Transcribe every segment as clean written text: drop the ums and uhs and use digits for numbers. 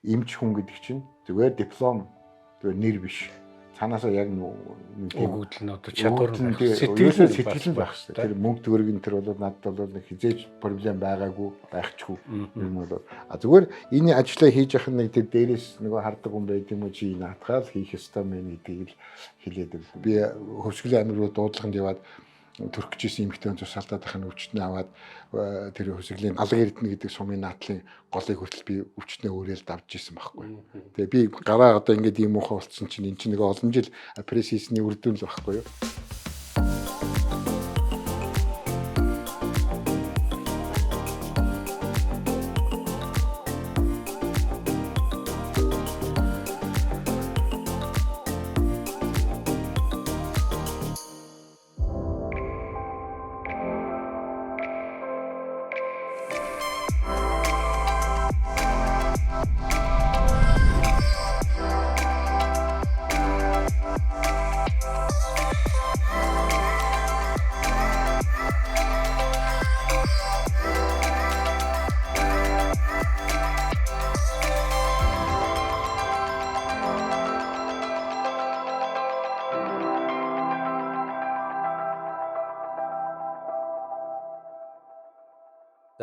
эмч хүн гэдэг чинь зүгээр диплом зүгээр нэр биш. Цаанаасаа яг өгөгдөл нь одоо чадвар сэтгэл байх хэрэгтэй. Тэр мөнгө төгрөг энэ бол надад бол нэг хизээж проблем байгаагүй байхчгүй юм бол зүгээр энэ ажлаа хийж явах нэг тэр дээрээс нөгөө хардаг хүн байд юм уу чи наатгаал хийх ёстой мэн гэдгийг л хэлээд байна. Би хөвсгөлийн амир руу дуудлаганд яваад төрчихсэн эмэгтэй тусаалтаад ахын өвчтнээ аваад тэр хөвсгөлийн алга эрдэнэ гэдэг сумын наатлын голыг хүртэл би өвчтнээ өөрөөл давж исэн байхгүй. Тэгээ би гараа одоо ингээд ийм муухай болцсон чинь эн чинь нэг олон жил пресс хийсний үр дүн л байхгүй юу.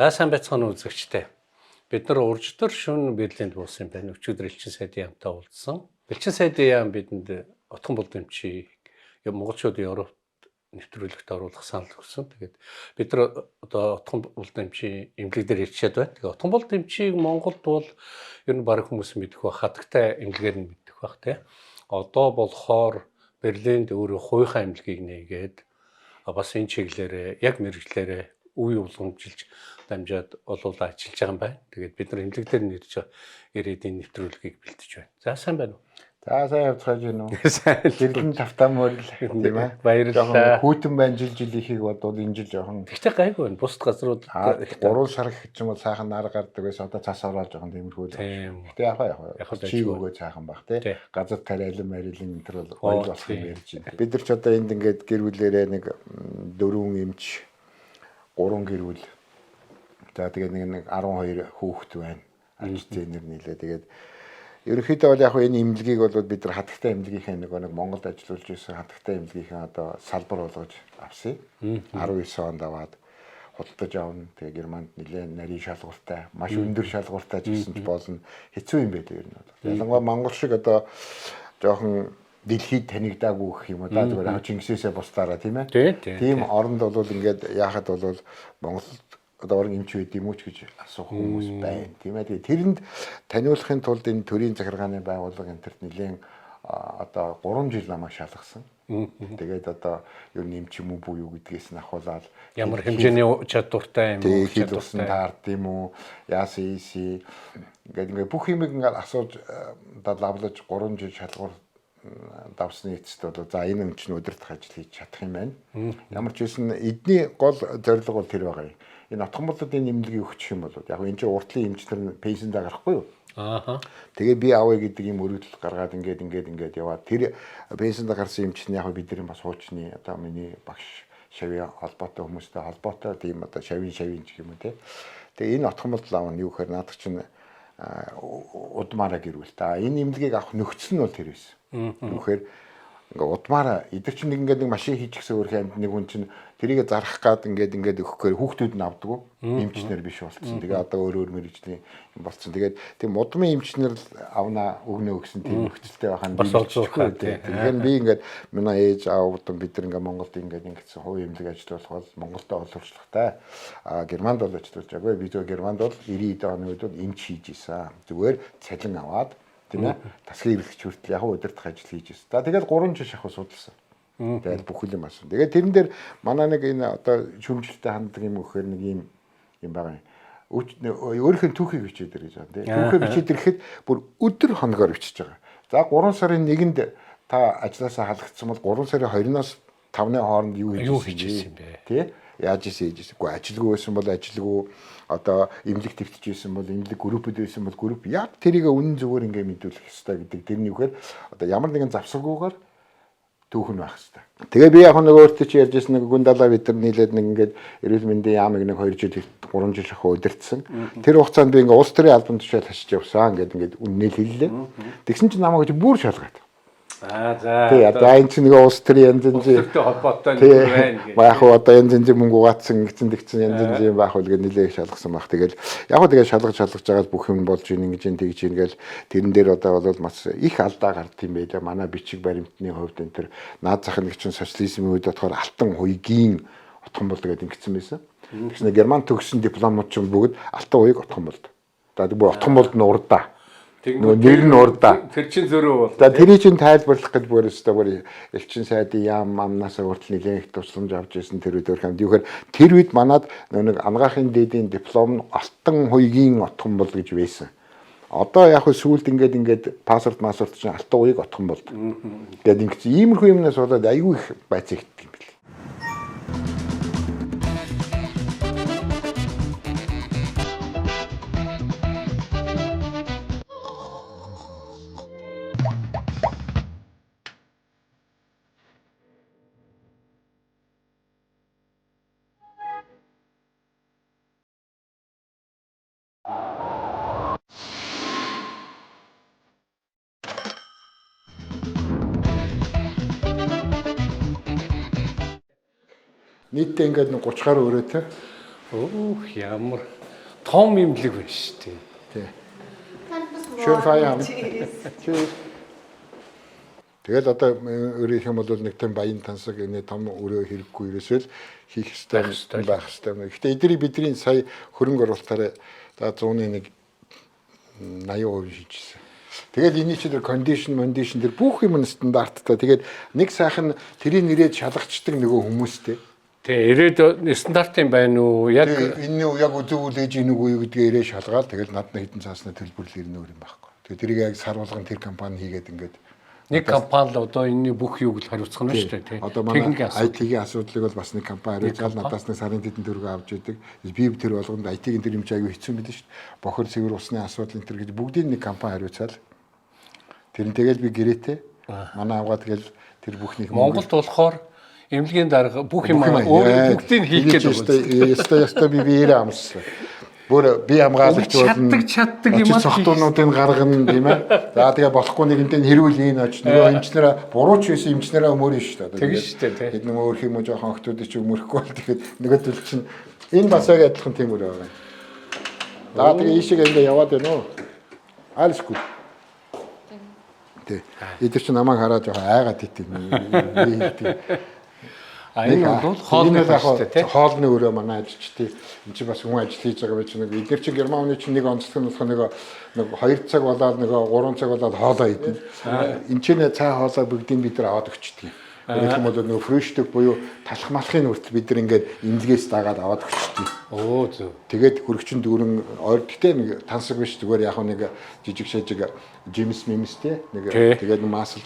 За сайн байцгаана үзэгчтэй. Бид нар уржтар шөнө Берлинд буусан байна. Өчигдөр Элчин сайдын яамтай уулзсан. Элчин сайдын яам бидэнд отхон булдэмчийг монголчуудын Европт нэвтрүүлэгт оруулах санал өгсөн. Тэгээд бид нар одоо отхон булдэмчийн эмнэлэг дээр ирчээд байна. Тэгээд отхон булдэмчийг Монголд бол ер нь баг хүмүүс мэдэх байх, хатагтай эмнэлгээр нь мэдэх байх тий. Одоо болохоор Берлинд өөрөө хувийнхаа эмнэлгийг нээгээд бас энэ чиглэлээр яг мэрэгчлэрээ үе уламжилж дамжаад олуулаа ажиллаж байгаа юм байна. Тэгээд бид нар эмнэлэг дээр нэрж ирээд энэ нэвтрүүлгийг бэлтэж байна. За сайн байна уу? За сайн явцгааж байна уу? Жирлэн тавтаа мөрөл тийм ээ. Баярлалаа. Хүүтэн байна жил-жилийнхийг бодвол энэ жил жоохон тэгтээ гайгүй байна. Бусад газрууд 3 сар гэх юм бол сайхан нар гардаг байсан. Одоо цаас ороод жоохон тиймэрхүү л. Гэтэ яг чи өгөө цаахан баг тий. Газар тариалан марилан энэ төр бол ойл болох юм ярьж байна. Бид нар ч одоо энд ингээд гэр бүлээрээ нэг 4 эмч 3 гэр бүл. За тэгээд нэг 12 хүүхэд байна. Аж зээнэр нийлээ. Тэгээд ерөнхийдөө бол яг энэ эмнэлгийг бол бид нар хатагтай эмнэлгийнхээ нэг Монголд ажиллуулж байсан хатагтай эмнэлгийнхээ одоо салбар болгож авсан. 19 онд аваад худалдаж авна. Тэгээд Германд нэлээд нарийн шалгууртай, маш өндөр шалгууртай гэсэн ч болно. Хэцүү юм байдаг ер нь бол. Ялангуяа Монгол шиг одоо жоохон дэлхийд танигдаагүй гэх юм уу да зүгээр Чингисээсээ бусдаараа тийм ээ. Тийм оронд бол ингээд яахад бол Монгол одоо орон эмч байд юм уу ч гэж асуух хүмүүс байна. Тийм ээ. Тэгээд тэрэнд таниулахын тулд энэ төрийн захиргааны байгууллага энтерт нэлээд одоо 3 жил намайг шалгасан. Тэгээд одоо юу нэмч юм уу буюу гэдгээс нь ахуулаад ямар хэмжээний чадвартай юм уу чадвартай таард юм уу яасан ингээд бүх юмыг ингээд асууж лавлаж 3 жил шалгуур давсны эцэст бол за энэ юм чинь удирдах ажил хийж чадах юм байна. Ямар ч байсан эдний гол зорилго бол тэр байгаа юм. Энэ отхон болоод энэ эмнэлгийг өгчих юм бол яг энэ чинь уртлын эмчтэр нь пенсэнд гарахгүй юу? Тэгээ би авъя гэдэг юм өргөдөл гаргаад ингээд яваад тэр пенсэнд гарсан эмч нь яг бидний бас хуучны одоо миний багш шавья холбоотой хүмүүстэй холбоотой тийм одоо шавийн гэх юм уу те. Тэгээ энэ отхон болол аав нь юу гэхээр наадах чинь удмаараа гэрүүл та. Энэ эмнэлгийг авах нөхцөл нь бол тэр байсан. Үнэхээр ингээ удмаараа эдгээр чинь нэг машин хийчихсэн өөр хэмд нэг хүн чинь тэрийг зарах гад ингээд өгөхгүй хүүхдүүд нь авдаггүй эмчнэр биш болцсон. Тэгээ одоо өөр мэрэгжлийн юм болцсон. Тэгээд тийм удмын эмчнэр авнаа өгнө гэсэн тийм нөхцөлтэй байхад бас олзуурхай. Тэгэхээр би ингээд манай ээж аав бид нар ингээ Монголд ингээд ингэсэн хувь эмнэлэг ажиллах бол Монголтой оловчлогтай. Германд бол ажиллаж байгаагүй. Би зөв Германд бол 90-д оны үед бол эмч хийж исэн. Зүгээр цалин аваад тийм ээ тасгийн хэрэгч хүртэл яг удирдах ажил хийж ирсэн. За тэгээд 3 жил шахав судалсан. Тэгээд бүх юм асан. Тэгээд тэрэн дээр манай нэг энэ одоо шүмжлэлтэй ханддаг юм өгөхээр нэг юм байгаа юм. Өөрийнх нь түүхийг бичээд ирэх гэж байна тийм. Түүхээ бичээд ирэхэд бүр өдөр хоногоор бичиж байгаа. За 3 сарын 1-нд та ажилласаа халагдсан бол 3 сарын 2-оос 5-ны хооронд юу хийж ирсэн бэ? Тий? Яаж ийсэн хийж ийсэн. Гэхдээ ажилгүй байсан бол ажилгүй одоо эмнэлэг твтчихсэн бол эмнэлэг группэд байсан бол групп яг тэрийг үнэн зөвөр ингээ мэдүүлэх хэрэгтэй гэдэг тэрний үгээр одоо ямар нэгэн завсаргүйгээр түүхэн байх хэрэгтэй. Тэгээ би яг нэг өөртөө чи ярьжсэн нэг гүндалаа бид нар нийлээд нэг ингээд эрүүл мэндийн яамыг нэг 2 жил 3 жил ахаа удирдсан. Тэр хугацаанд би ингээд улс төрийн албан тушаал хашиж явсан ингээд үннээл хэллээ. Тэгсэн чинь намайг бүр шалгаад. За. Тэгээ одоо энэ чинь нэг улс төрийн янз янзын холбоотой нэг байна гэх. Яг одоо янз янзын мөнгө угаацсан тэгсэн янз янзын байх үл гээд нэлээд шалгасан баг. Тэгэл яг тэгээ шалгаж жагаад бүх юм болж ингэж тэгж ингээл тэрэн дээр одоо бол маш их алдаа гард юм байлаа. Манай бичиг баримтны хувьд энэ төр наад зах нэг чинь социализмын үед болохоор алтан хуйгийн утхан бол гэдэг ингэсэн байсан. Тэгснэ герман төгссөн дипломууд ч бүгд алтан хуйг утхан болд. За бүр утхан болд нь урдаа. Нэр нь урдаа. Тэр чин зөрөө бол. За тэрийг чинь тайлбарлах гэж бүр өстой бүр элчин сайдын яам амнасаа хүртэл нэлээд их тусламж авч ирсэн тэр үед өрхөнд. Юухээр тэр үед манад нэг ангаахын дээдийн диплом нь алтан хуйгийн отхон бол гэж байсан. Одоо яг хөө сүүлд ингээд пассворд чинь алтан хуйг отхон болд. Гэт ингэж иймэрхүү юмнаас болоод айгүй их байцаагдаг юм бэл. Нийтдээ ингээд 30 гаруй өрөөтэй. Өөх ямар том имлэг байна шүү дээ. Тий. Schön Feierabend. Tschüss. Тэгэл одоо өөрийнх юм бол нэг тийм баян тансаг энэ том өрөө хэрэггүй ерөөсөө хийх ёстой байх ёстой. Гэхдээ бидний сая хөрөнгө оруулалтаараа за 100-ны 80% шийдчихсэн. Тэгээд энэ чинь кондишн тэр бүх юм стандарттай. Тэгээд нэг сайхан тэрийг нэрээд шалгацдаг нөгөө хүмүүстэй. Тэгээ ирээд стандартын байна уу? Яг энэ яг үзүүл ээж энийг үү гэдгээ ирээ шалгаад тэгэл надад хэдэн цаасны төлбөрлөл ирнэ өөр юм байхгүй. Тэгээ тэрийг яг сар болгон тэр компани хийгээд ингээд нэг компани л одоо энэний бүх юуг л хариуцах нь шүү дээ. Одоо манай IT-ийн асуудлыг бол бас нэг компани хариуцаад надаас нэг сарын хэдэн төгрөг авч идэг. Би тэр болгонд IT-ийн тэр юм чи аягүй хэцүү мэдэн шүү дээ. Бохор цэвэр усны асуудал энэ төр гэж бүгдийг нэг компани хариуцаад тэрэн тэгэл би гэрээтэй манай аваад тэгэл тэр бүхнийг Монголд болохоор эмнэлгийн дарга бүх юм бүгдийг хийх гэж байна. Яста би биеэрээ амссан. Бүр би хамгаалагч болно. Чаддаг юм аа. Цогтуунуудыг гаргана тийм ээ. За тэгээ болохгүй нэгэнтэй хэрүүл энэ оч нөгөө эмчнэрээ буруу ч байсан эмчнэрээ өмөрнө шүү дээ. Тэгэн шүү дээ. Бид нөгөө өөрх юм уу жоохон охтуудыг ч өмөрөхгүй бол тэгээд нөгөө төл чинь энэ бас яг адилхан тийм үр байгаа. За тэгээ ийшээ ингээ яваад байна уу? Alles gut. Тэ. Эдгээр чинь намайг хараад жоохон айгаад итгэв. Энэ бол хоолны хэрэгтэй тийм. Хоолны өрөө манай ажилчдын энэ чинь бас хүн ажил хийж байгаа байж нэг эдгээр чинь германы чинь нэг онцлог нь болох нэг 2 цаг болоод нэг 3 цаг болоод хоолоо идэнэ. Энд чинь цай хоолоо бүгдийг бид нар аваад өчтдөг юм. Гэх юм бол нөгөө фрэштэг буюу талах малахын үртэл бид нар ингээд имлгээс дагаад аваад өчтдөг. Оо зөв. Тэгээд хөрөгчин дүүрэн ойрттой нэг тансаг биш зүгээр яг нэг жижиг шажиг жимс мимстэй нэг тэгээд масл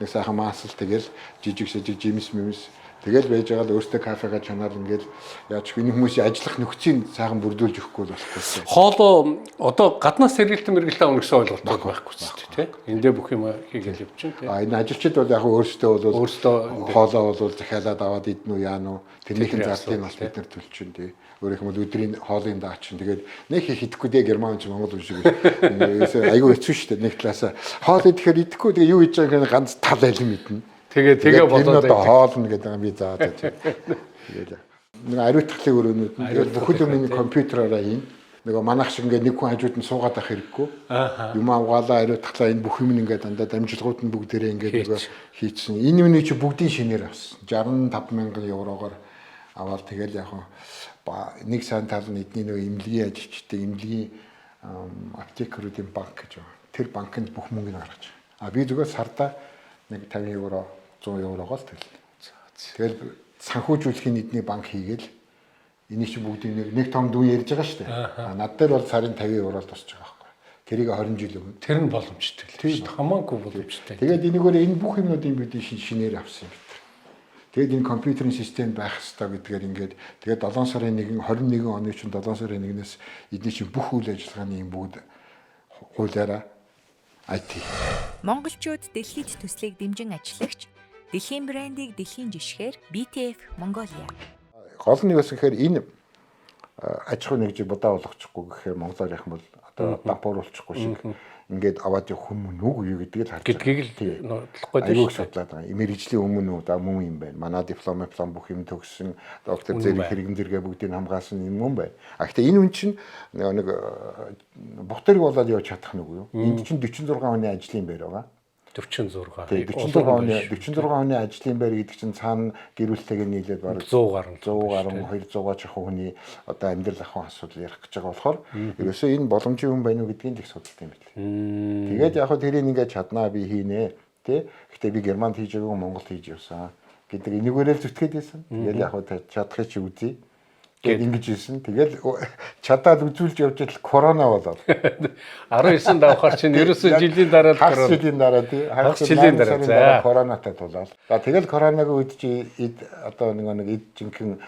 нэг сайхан масл тэгэл жижиг шажиг жимс мимс тэгэл байж байгаа л өөртөө кафега чанаар ингээл яаж хүний хүмүүсийн ажиллах нөхцийг сайхан бүрдүүлж өгөхгүй болохгүй. Хоолоо одоо гаднаас сэргэлтэн мэргэлтээ өгнө гэсэн ойлголт байхгүй ч тийм. Эндээ бүх юм хийгээл явчихна тийм. Энэ ажилчид бол яг өөрсдөө хоолоо бол захиалаад аваад идэн үү яана уу тэрнийхэн зардыг бас бид нар төлчихөн тийм. Өөрөөх юм бол өдрийн хоолын даачин тэгээд нэг идэхгүй дээ герман ч монгол шиг айгүй хэцүү шүү дээ нэг талаас хоол идэхээр идэхгүй тэгээ юу хийж байгааг ганц тал алим мэднэ. Тэгээ болоод хоолно гэдэг юм би заадаг тийм. Тэгээд нэг ариутгалын өрөөнүүд нь тэгээд бүхэл юм компьютераараа хийн. Нөгөө манайх шиг ингээд нэг хүн хажууд нь суугаад авах хэрэггүй. Юм авгаалаа ариутгалаа энэ бүх юм ингээд дандаа дамжлагууд нь бүгдээрээ ингээд нөгөө хийчихсэн. Энэ үнийг чи бүгдийн шинээр авсан. 65,000 еврогоор аваад тэгэл яг нэг сайн тал нь эдний нөгөө эмнэлгийн ажилчдын эмнэлгийн аптекеруудын банк гэж байна. Тэр банкнд бүх мөнгөний гаргаж байгаа. Би зүгээр сардаа нэг 50 евро 100 еврогоос төлнө. Тэгэл санхүүжүүлэхийн эдний банк хийгээл энийг чи бүгдийг нэг том дүү ярьж байгаа шүү дээ. Над дээр бол сарын 50 евро тусч байгаа байхгүй. Тэрийг 20 жил өгнө. Тэр нь боломжтой л шүү дээ. Хамаагүй боломжтой. Тэгээд энэгээр энэ бүх юмнуудын бид шинээр авсан юм бид. Тэгээд энэ компьютерийн систем байх хэрэгтэй гэдгээр ингээд тэгээд 7 сарын 1 21 оны чинь 7 сарын 1-ээс эдний чинь бүх үйл ажиллагааны юм бүгд хуулиараа IT. Монголчууд дэлхийд төслийг дэмжин ажиллагч Дэлхийн брендийг дэлхийн жишгээр BTF Mongolia. Гол нь юу гэсэн гэхээр энэ аж ахуй нэгжийг будаа болгочихгүй гэхээр Монголоор яг бол одоо дампууруулчихгүй шиг ингээд аваад явах хүмүүс нүг юу гэдгийг л харж байгаа. Гэдгийг л нотлохгүй дээ. Аюул судлаад байгаа. Мэргэжлийн өмнө үү да мөн юм байна. Манай диплом бүх юм төгссөн, доктор зэрэг хэрэгэн зэрэгээ бүгдийг хамгаалсан юм юм байна. А гэхдээ энэ үн чинь нэг бухтэрэг болоод явж чадах нэг юу? Энд чинь 46 хүний ажлын байр байгаа. 46. 46 оны ажлын байр гэдэг чинь цаана гэр бүлтэйгээ нийлээд бараг 100 200 жаахан хүний одоо амьдрал ахуйн асуудал ярих гэж байгаа болохоор ерөөсөө энэ боломжийн хүн байна уу гэдгийг их судалт юм байна. Тэгээд яг хөө тэрийг ингээд чаднаа би хийнэ тий. Гэхдээ би Германд хийж байгаагүй Монголд хийж явсан гэдэг энийгээрээ зүтгээд байсан. Тэгээд яг хөө чадахыг чи үзье. Гэт ингэж ирсэн. Тэгэл чадаад үзүүлж явж идэл корона болоод 19 давхар чинь ерөөсөө жилийн дараа корона. Жилийн дараа тий. Жилийн дараа коронатай тулаад. За тэгэл коронавиг үед чи одоо нэг эд жинхэнэ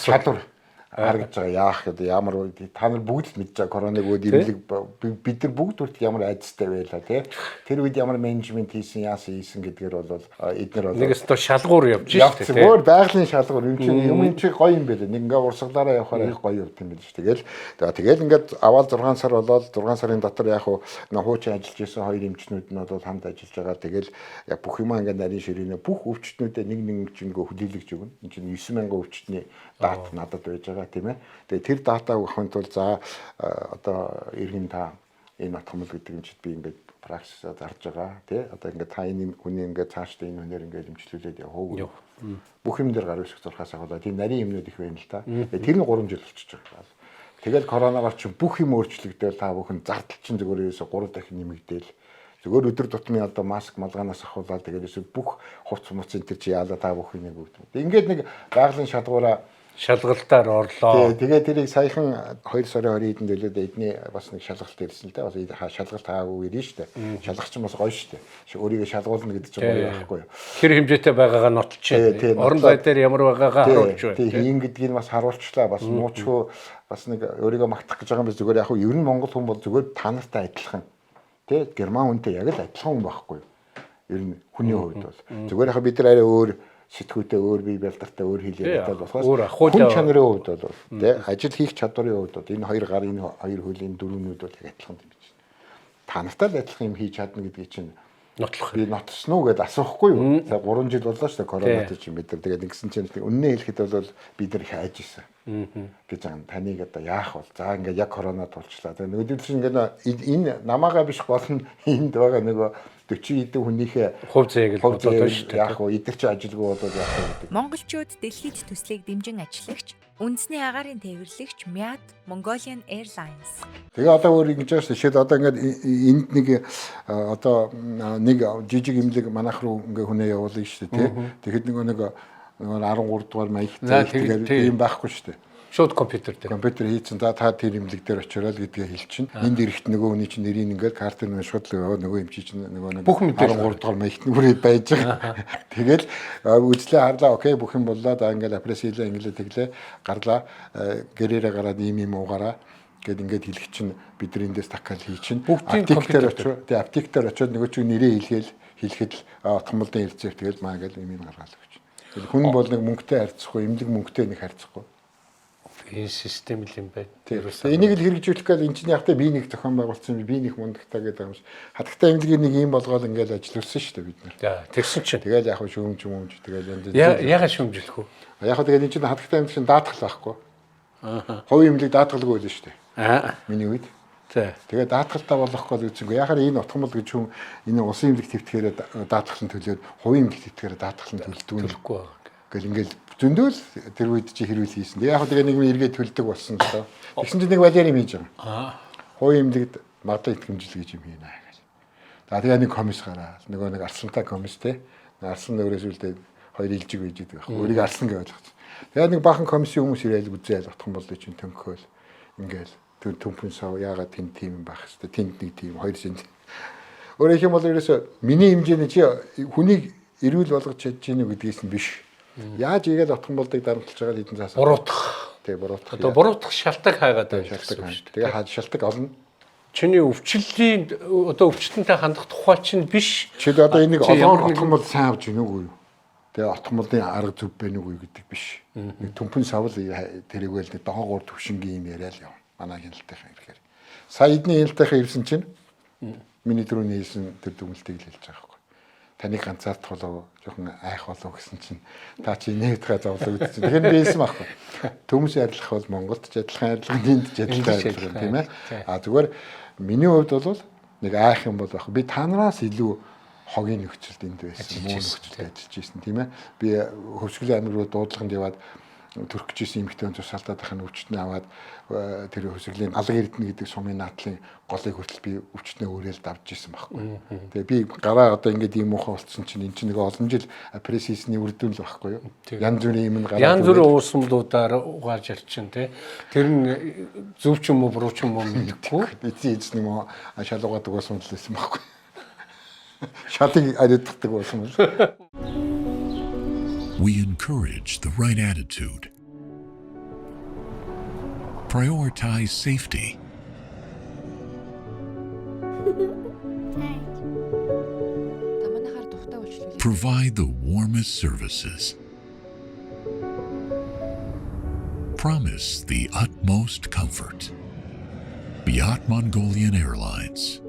чадвар харагдж байгаа. Яах гэдэг ямар та нар бүгд л мэдж байгаа коронавиг үед имлэг бид нар бүгд үрт ямар айдастай байлаа тий. Тэр үед ямар менежмент хийсэн гэдгээр бол эдгээр бол нэг өстө шалгуур явж шүү дээ. Өөр байгалийн шалгуур юм чинь юм чи гоё юм байлаа. Нэг ингээ урсгалаараа явахаар их гоё явт юм байл шүү. Тэгэл ингээд аваад 6 сар болоод 6 сарын дотор яг хуучин ажиллаж исэн хоёр эмчнүүд нь бол хамт ажиллаж байгаа. Тэгэл яг бүх юм ингээд нарийн ширийнэ бүх өвчтнүүдэд нэг чингөө хүлээлгэж өгнө. Энэ чинь 9000 өвчтний дат надад байж байгаа тийм ээ. Тэгээ тэр датаг авахын тулд за одоо иргэн та энэ отгомол гэдэг юм чид би ингээд практиксаа зарж байгаа тий. Одоо ингээд та энэ хүний ингээд цаашдаа энэ хүнээр ингээд имжлүүлээд явах. Бүх юм дээр гар үсэх зурхаас ахвала тийм нарийн юмнууд их байна л та. Тэр нь 3 жил болчихж байгаа. Тэгэл коронавигаар чинь бүх юм өөрчлөгдөөл та бүхэн зардал чинь зүгээр ерөөсө 3 дахин нэмэгдээл. Зүгээр өдөр тутмын одоо маск малгаанаас ахуулаад тэгээд ерөөсө бүх хувц муц энэ чи яалаа та бүхэн нэг бүгд. Ингээд нэг байгалийн шалгуураа шалгалтаар орлоо. Тэгээд тэрийг саяхан 2 сарын 20-нд төлөөд эдний бас нэг шалгалт ирсэн л дээ. Бас шалгалт хаагүй ирнэ шүү дээ. Шалгах чинь бас гоё шүү дээ. Өөрийгөө шалгуулна гэдэг чинь гоё байхгүй юу? Тэр хэмжээтэй байгаагаа нотолчихъя. Орон зай дээр ямар байгаагаа харуулж байна. Тийм гэдгийг бас харуулчлаа. Бас муучгүй бас нэг өөрийгөө магтах гэж байгаа юм биш зүгээр яг ер нь монгол хүн бол зүгээр та нартай адилхан. Тэ герман хүнтэй яг л адилхан хүн байхгүй юу? Ер нь хүний хувьд бол зүгээр яг бид нар арай өөр сэтгүүтэй өөр бие бэлдэртэй өөр хэлээд болохоос хүн чанарын хувьд бол тий ажил хийх чадварын хувьд бол энэ хоёр гарын хоёр хуулийн дөрөвнүүд бол яг адилхан юм байна. Та нартай л адилхан юм хийж чадна гэдгийг чинь нотлох. Би нотсон уу гэдээ асуухгүй юу? За 3 жил боллоо шүү дээ коронавитой чинь бид нар тэгээд нэгсэн чинь үннээ хэлэхэд бол бид нар их айж исэн. Гэж байгаа таныг одоо яах вэ? За ингээд яг корона тулчлаа. Тэгээд нөгөө чинь ингээд энэ намаагаа биш гол нь энд байгаа нөгөө 40 эдэн хүнийхээ хувь зээг л бодоод байна шүү дээ. Яг уу эдгээр чи ажилгүй болоод яах вэ гэдэг. Монголчууд дэлхийд төслийг дэмжин ажиллагч, үндэсний агаарын тээвэрлэгч MYAT Mongolian Airlines. Тэгээ одоо өөр ингэж байгаа шүү. Шийд одоо ингээд энд нэг одоо нэг жижиг имлэг манайх руу ингээ хүнээ явуулъя шүү дээ тий. Тэгэхэд нэг 13 дугаар маягт тэгээд ийм байхгүй шүү дээ. Шууд компьютер дээр. Компьютер хийцэн та тэр имлэг дээр очиорол гэдгээ хэлчихнэ. Энд ирэхт нөгөө хүний чинь нэрийг ингээд картер нь шууд л нөгөө эмчий чинь нөгөө 13 дугаар маягт нүрээ байж байгаа. Тэгэл үзлээ харлаа окей бүх юм боллоо. За ингээд апрес хийлээ ингээд тэглээ гарлаа гэрээрээ гараад ийм уугаараа гэд ингээд хэлэх чинь бид нар эндээс такал хий чинь аптектээр очив. Тэгээ аптектээр очиод нөгөө чинь нэрээ хэлэхэд л отгомолдын хэлцээ тэгэл маа ингээд ийм гаргаал гэж. Тэгэл хүн бол нэг мөнгөтэй харьцахгүй, имлэг мөнгөтэй нэг харьцахгүй. Энэ систем л юм байна. Энийг л хэрэгжүүлэх гээд энэ чинь яг та би нэг зохион байгуулсан би нэг мундагтаа гэдэг юм шиг. Хатагтай имлэгийг нэг юм болгоод ингээд ажиллуулсан шүү дээ бид нар. За тэгсэн чинь. Тэгэл яг шүүмж тэгэл ягаад шүүмжлэх вэ? Яг тэгэл энэ чинь хатагтай имлэг чинь даатгал байхгүй. Хувийн имлэг даатгалгүй байлаа шүү дээ. Миний үед. Тэгээд даатгалтаа болгох гээд үзсэнгүй. Яхаар энэ утгамл гэж хүн энэ улсын имлэг твтгээрээ даатгал нь төлөөд хувийн имлэг твтгээрээ даатгал нь төлдөггүй байгаа. Гэл ингээл зөндөөл тэр үед чи хэрүүл хийсэн. Яг тэгээ нэг юм эргээд төлдөг болсон л доо. Тэгсэн чинь нэг валер юм хийж байгаа. Хувийн имлэгт мадаа итгэмжил гэж юм хийнэ гэж. За тэгээ нэг комисс гараа. Нөгөө нэг арслантай комисс те. Арслан өөрөөс үлдээ хоёр илжиг байж байгаа байхгүй. Өөрийг арслан гэж ойлгосон. Тэгээ нэг бахан комиссийн хүмүүс ирээл үзээл утхан болдог чинь төнхөөл ингээл төмпөн сав яагаад тийм байх хэвээр тэнд нэг тийм хоёр сент. Өөрөөр хэлбэл ерөөсө миний хэмжээний чи хүнийг эрүүл болгож чадж гинэ гэдгээс нь биш. Яаж игээл отхон болдог дарамтлж байгаа хэдэн цаас. Буруутгах. Тий, буруутгах. Одоо буруутгах шалтгаан хайгаад байна. Шалтгаан. Тэгээ шалтгаан олно. чиний өвчлөлийн одоо өвчлөнтэй хандах тухай чинь биш. Чи одоо энийг олгон бол сайн авч ийн үгүй юу? Тэгээ отгомлын арга зүв байна уу гэдэг биш. Нэг төмпөн савл тэрийг л доогуур төвшингийн юм яриа л яв. Манай хяналтынхаа ирэхээр. Сая эдний хяналтынхаа ирсэн чинь миний түрүүний хэлсэн тэр дүгнэлтийг л хэлж байгаа байхгүй. Таныг ганцаардах болов жоохон айх болов гэсэн чинь та чи нээдгээ зовлоо гэдэг чинь. Тэгэхээр би хэлсэн байхгүй. Төмс арилгах бол Монголд ч адилхан арилгах, энд ч адилхан арилгах тийм ээ. А зүгээр миний хувьд бол нэг айх юм бол байх. Би танараас илүү хогийн нөхцөлд энд байсан. Муу нөхцөлд ажиллаж ирсэн тийм ээ. Би Хөвсгөлийн аймаг руу дуудлаганд яваад төрөх гэсэн эмэгтэйн тусаалтаад ахын өвчтнээ аваад тэр Хөвсгөлийн алга эрдэнэ гэдэг сумын наадлын голыг хүртэл би өвчтнээ өөрөөл давж исэн байхгүй. Тэгээ би гараа одоо ингээд ийм муухай болцсон чинь эн чинь нэг олон жил апресисны үр дүн л байхгүй юу. Янз бүрийн юм гараа. Янз бүрийн уусамлуудаар угааж ирчин тий. Тэр нь зөв ч юм уу буруу ч юм уу мэдэхгүй. Эцэг нэг муу шалгуугаад угаасан л байсан байхгүй. Шатыг ариутгадаг болсон бол. We encourage the right attitude. Prioritize safety. Provide the warmest services. Promise the utmost comfort. Beyond Mongolian Airlines.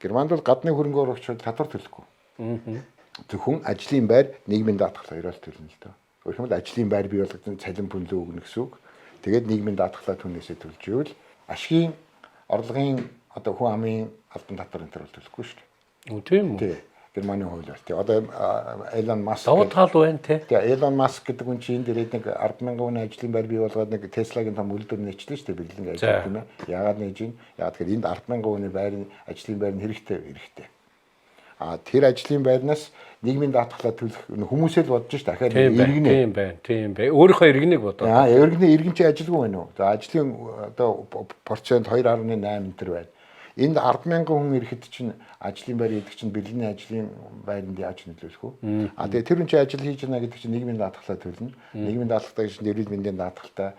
Германд бол гадны хөрөнгө оруулагчид татвар төлөхгүй. Зөвхөн ажлын байр, нийгмийн даатгал хоёроос төлнө л дөө. Өөрөөр хэлбэл ажлын байр бий болгох цалин пүнлээ өгнө гэсэн үг. Тэгээд нийгмийн даатгалаа түүнээсээ төлж ивэл ашигын орлогын одоо хүн амын албан татвар энэ төр төлөхгүй шүү дээ. Тийм үү? Тий. Германы хууль бол тий. Одоо Elon Musk давуу тал байна тий. Тэгээ Elon Musk гэдэг хүн чинь энэ дээд нэг 10,000 хүний ажлын байр бий болгоод нэг Tesla-гийн том үйлдвэр нээчлээ шүү дээ бэлэн ажил тийм ээ. Яагаад нээж ийн? Яагаад тэгэхээр энд 10,000 хүний байрны ажлын байр нь хэрэгтэй. А тэр ажлын байрнаас нийгмийн даатгалаа төлөх хүмүүсээ л бодож ш дахиад иргэнэ. Тийм бай. Өөрийнхөө иргэнийг бодоод. Иргэн чи ажилгүй байна уу? За ажлын одоо процент 2.8 энэ байна. Энд 10,000 хүн ирэхэд чинь ажлын байр гэдэг чинь бэлгийн ажлын байранд яаж нөлөөлөх вэ? А тэгээ тэр хүн чи ажил хийж байна гэдэг чинь нийгмийн даатгалаа төлнө. Нийгмийн даатгалтай чинь эрүүл мэндийн даатгалтай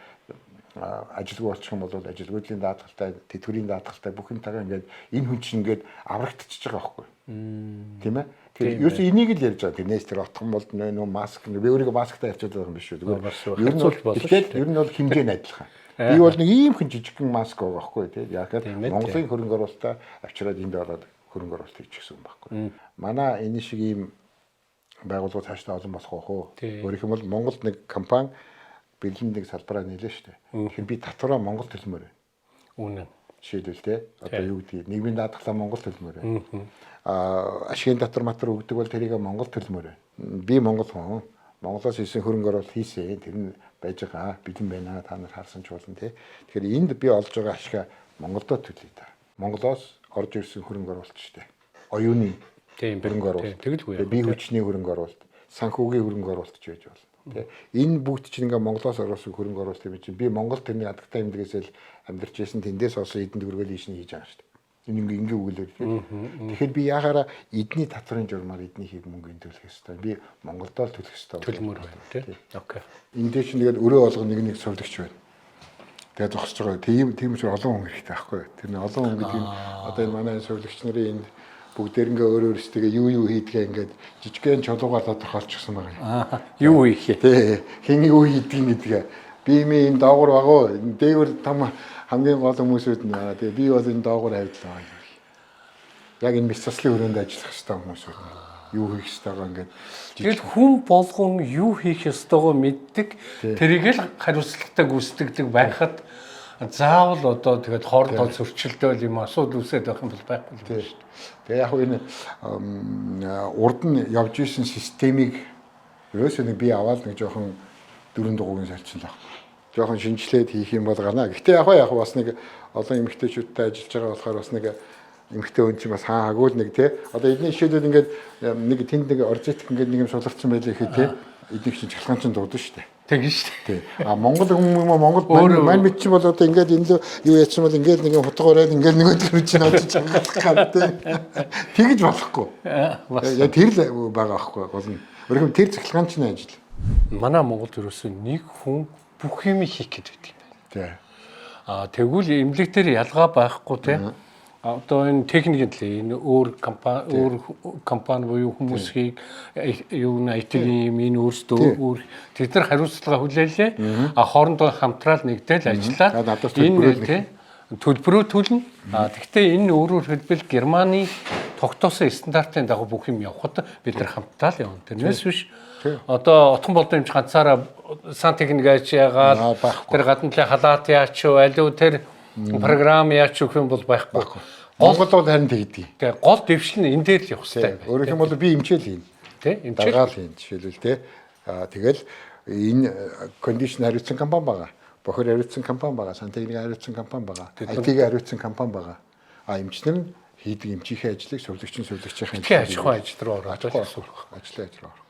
ажилгүй болчих юм бол ажилгүйдлийн даатгалтай, тэтгэврийн даатгалтай бүх юмтайгаа ингээд энэ хүн чинь ингээд аврагдчихж байгаа байхгүй. Тийм ээ? Тэр ерөөс энийг л ярьж байгаа. Тэрнээс тэр отхон бол нөө маск би өөрийгөө масктай явчихад байгаа юм биш үү? Ер нь бол хэмжээ нь адилхан. Би бол нэг ийм хэн жижигхэн маск байгаа байхгүй тийм. Яг л Монголын хөрөнгө оруулалтаа авчираад энд ороод хөрөнгө оруулалт хийчихсэн юм байхгүй. Манай энэ шиг ийм байгууллагууд цаашдаа олон болох байх уу? Өөрөөх юм бол Монголд нэг компани бэлэн нэг салбараа нийлээ шүү дээ. Тэгэхээр би татвараа Монгол төлмөр байна. Үнэн. Жишээлбэл те одоо юу гэдэг нийгмийн даатгалаа Монгол төлмөр байна. Ашигын татвар матар өгдөг бол тэрийг Монгол төлмөр байна. Би Монгол хүн. Монголоос хийсэн хөрөнгө оруулалт хийсэн. Тэр нь байж байгаа. Бэлэн байна. Та нар харсан ч болно те. Тэгэхээр энд би олж байгаа ашиг Монголдо төлөе та. Монголоос орж ирсэн хөрөнгө оруулалт шүү дээ. Оюуны хөрөнгө оруулалт. Тэгэлгүй. Би хүчний хөрөнгө оруулалт, санхүүгийн хөрөнгө оруулалт ч байж болно. Энэ бүгд чинь ингээ Монголоос орсон хөрөнгө оруулалт юм чинь би Монгол тэрний адагтай амьдгээс л амьдарч байсан тэндээс олсон эдэн төгрөгөөл ийшний хийж байгаа шүү дээ. Энэ ингээ үгэлээр тийм. Тэгэхээр би яхаараа эдний татварын журмаар эдний хийх мөнгөний төлөх ёстой. Би Монголдоо л төлөх ёстой. Төлмөр байна тийм. Окей. Энд дээр чинь тэгээд өрөө олго нэг сувлагч байна. Тэгээд зогсож байгаа. Тийм ч олон хүн хэрэгтэй байхгүй. Тэр нэг олон хүн гэдэг нь одоо энэ манай сувлагч нарын энд бүгдээрнгээ өөр өөрсдөө юу хийдгээ ингээд жижигхэн чулуугаар тодорхойлчихсан байгаа юм. Юу хийх вэ? Хин юу хийдгийг гэдгээ. Би ийм доогуур багуу. Дээгүүр том хамгийн гол хүмүүсүүд нь тэгээ би бол энэ доогуур тавьдлаа. Яг энэ бяцлалын өрөөнд ажиллах хэрэгтэй хүмүүсүүд юу хийх ёстойгоо ингээд тэгэл хүн болгон юу хийх ёстойгоо мэддэг. Тэрийг л хариуцлагатай гүйцэтгэдэг байхад заавал одоо тэгээд хоорондоо зөрчилдөөл юм асуудал үүсээд байх юм бол байхгүй л шүү дээ. Тэгээ яг энэ урд нь явж исэн системийг ерөөсөө нэг би аваад нэг жоохон дөрөв дугуйн салцсан л баг. Жоохон шинжилээд хийх юм бол гана. Гэхдээ яг бас нэг олон эмэгтэйчүүдтэй ажиллаж байгаа болохоор бас нэг эмэгтэй хүн чинь бас хааггүй л нэг тий. Одоо эдний жишээлбэл ингээд нэг тэнд нэг оржитик ингээд нэг юм суларсан байлаа гэхэд тий. Эдний чинь чалгаан чинь дуудсан шүү дээ. Тэгнь шүү дээ. А Монгол хүмүүс Монгол мань мэд чинь бол одоо ингээд энэ юу яцсан бол ингээд нэг хутгаараад ингээд нэг өдөр чинь очиж хамгаалах гад тэгж болохгүй. Яг тэр л байгаа байхгүй гол нь. Өөрөөр тэр цахилгаан чинь ажил. Манай Монголд ерөөсөө нэг хүн бүх юм хийх гэж байдаг юм байна. Тий. Тэгвэл эмнэлэг дээр ялгаа байхгүй те. Одоо энэ техникийн энэ өөр компани буюу хүмүүсийг юу н IT-ийн энэ өөрсдөө тэд нар хариуцлага хүлээлээ. Хоорондоо хамтраад нэгдэл ажиллаад энэ төлбөрөө төлнө. Гэхдээ энэ өөрөөр хэлбэл Германы тогтоосон стандартын дагуу бүх юм явахад бид нар хамтдаа л явна. Тэрнээс биш одоо отхон болдон юм ганцаараа сан техник аж яагаад тэр гадна талын халаат яач юу алуу тэр програм яач гэх юм бол байхгүй. Монгол бол харин тэгдэг. Тэгээ гол дэвшил нь энэ дээр л явах хэрэгтэй юм байна. Өөрөөр хэлбэл би эмчээл хийн. Тэ эмчээл. Дагаал хийн жишээлбэл тэ. Тэгэл энэ кондишн хариуцсан компани байгаа. Бохор хариуцсан компани байгаа. Сантехник хариуцсан компани байгаа. IT-г хариуцсан компани байгаа. Эмчнэр нь хийдэг эмчийнхээ ажлыг сувлагчийн ажлыг аж ахуйн ажил руу ороод ажиллаж байгаа.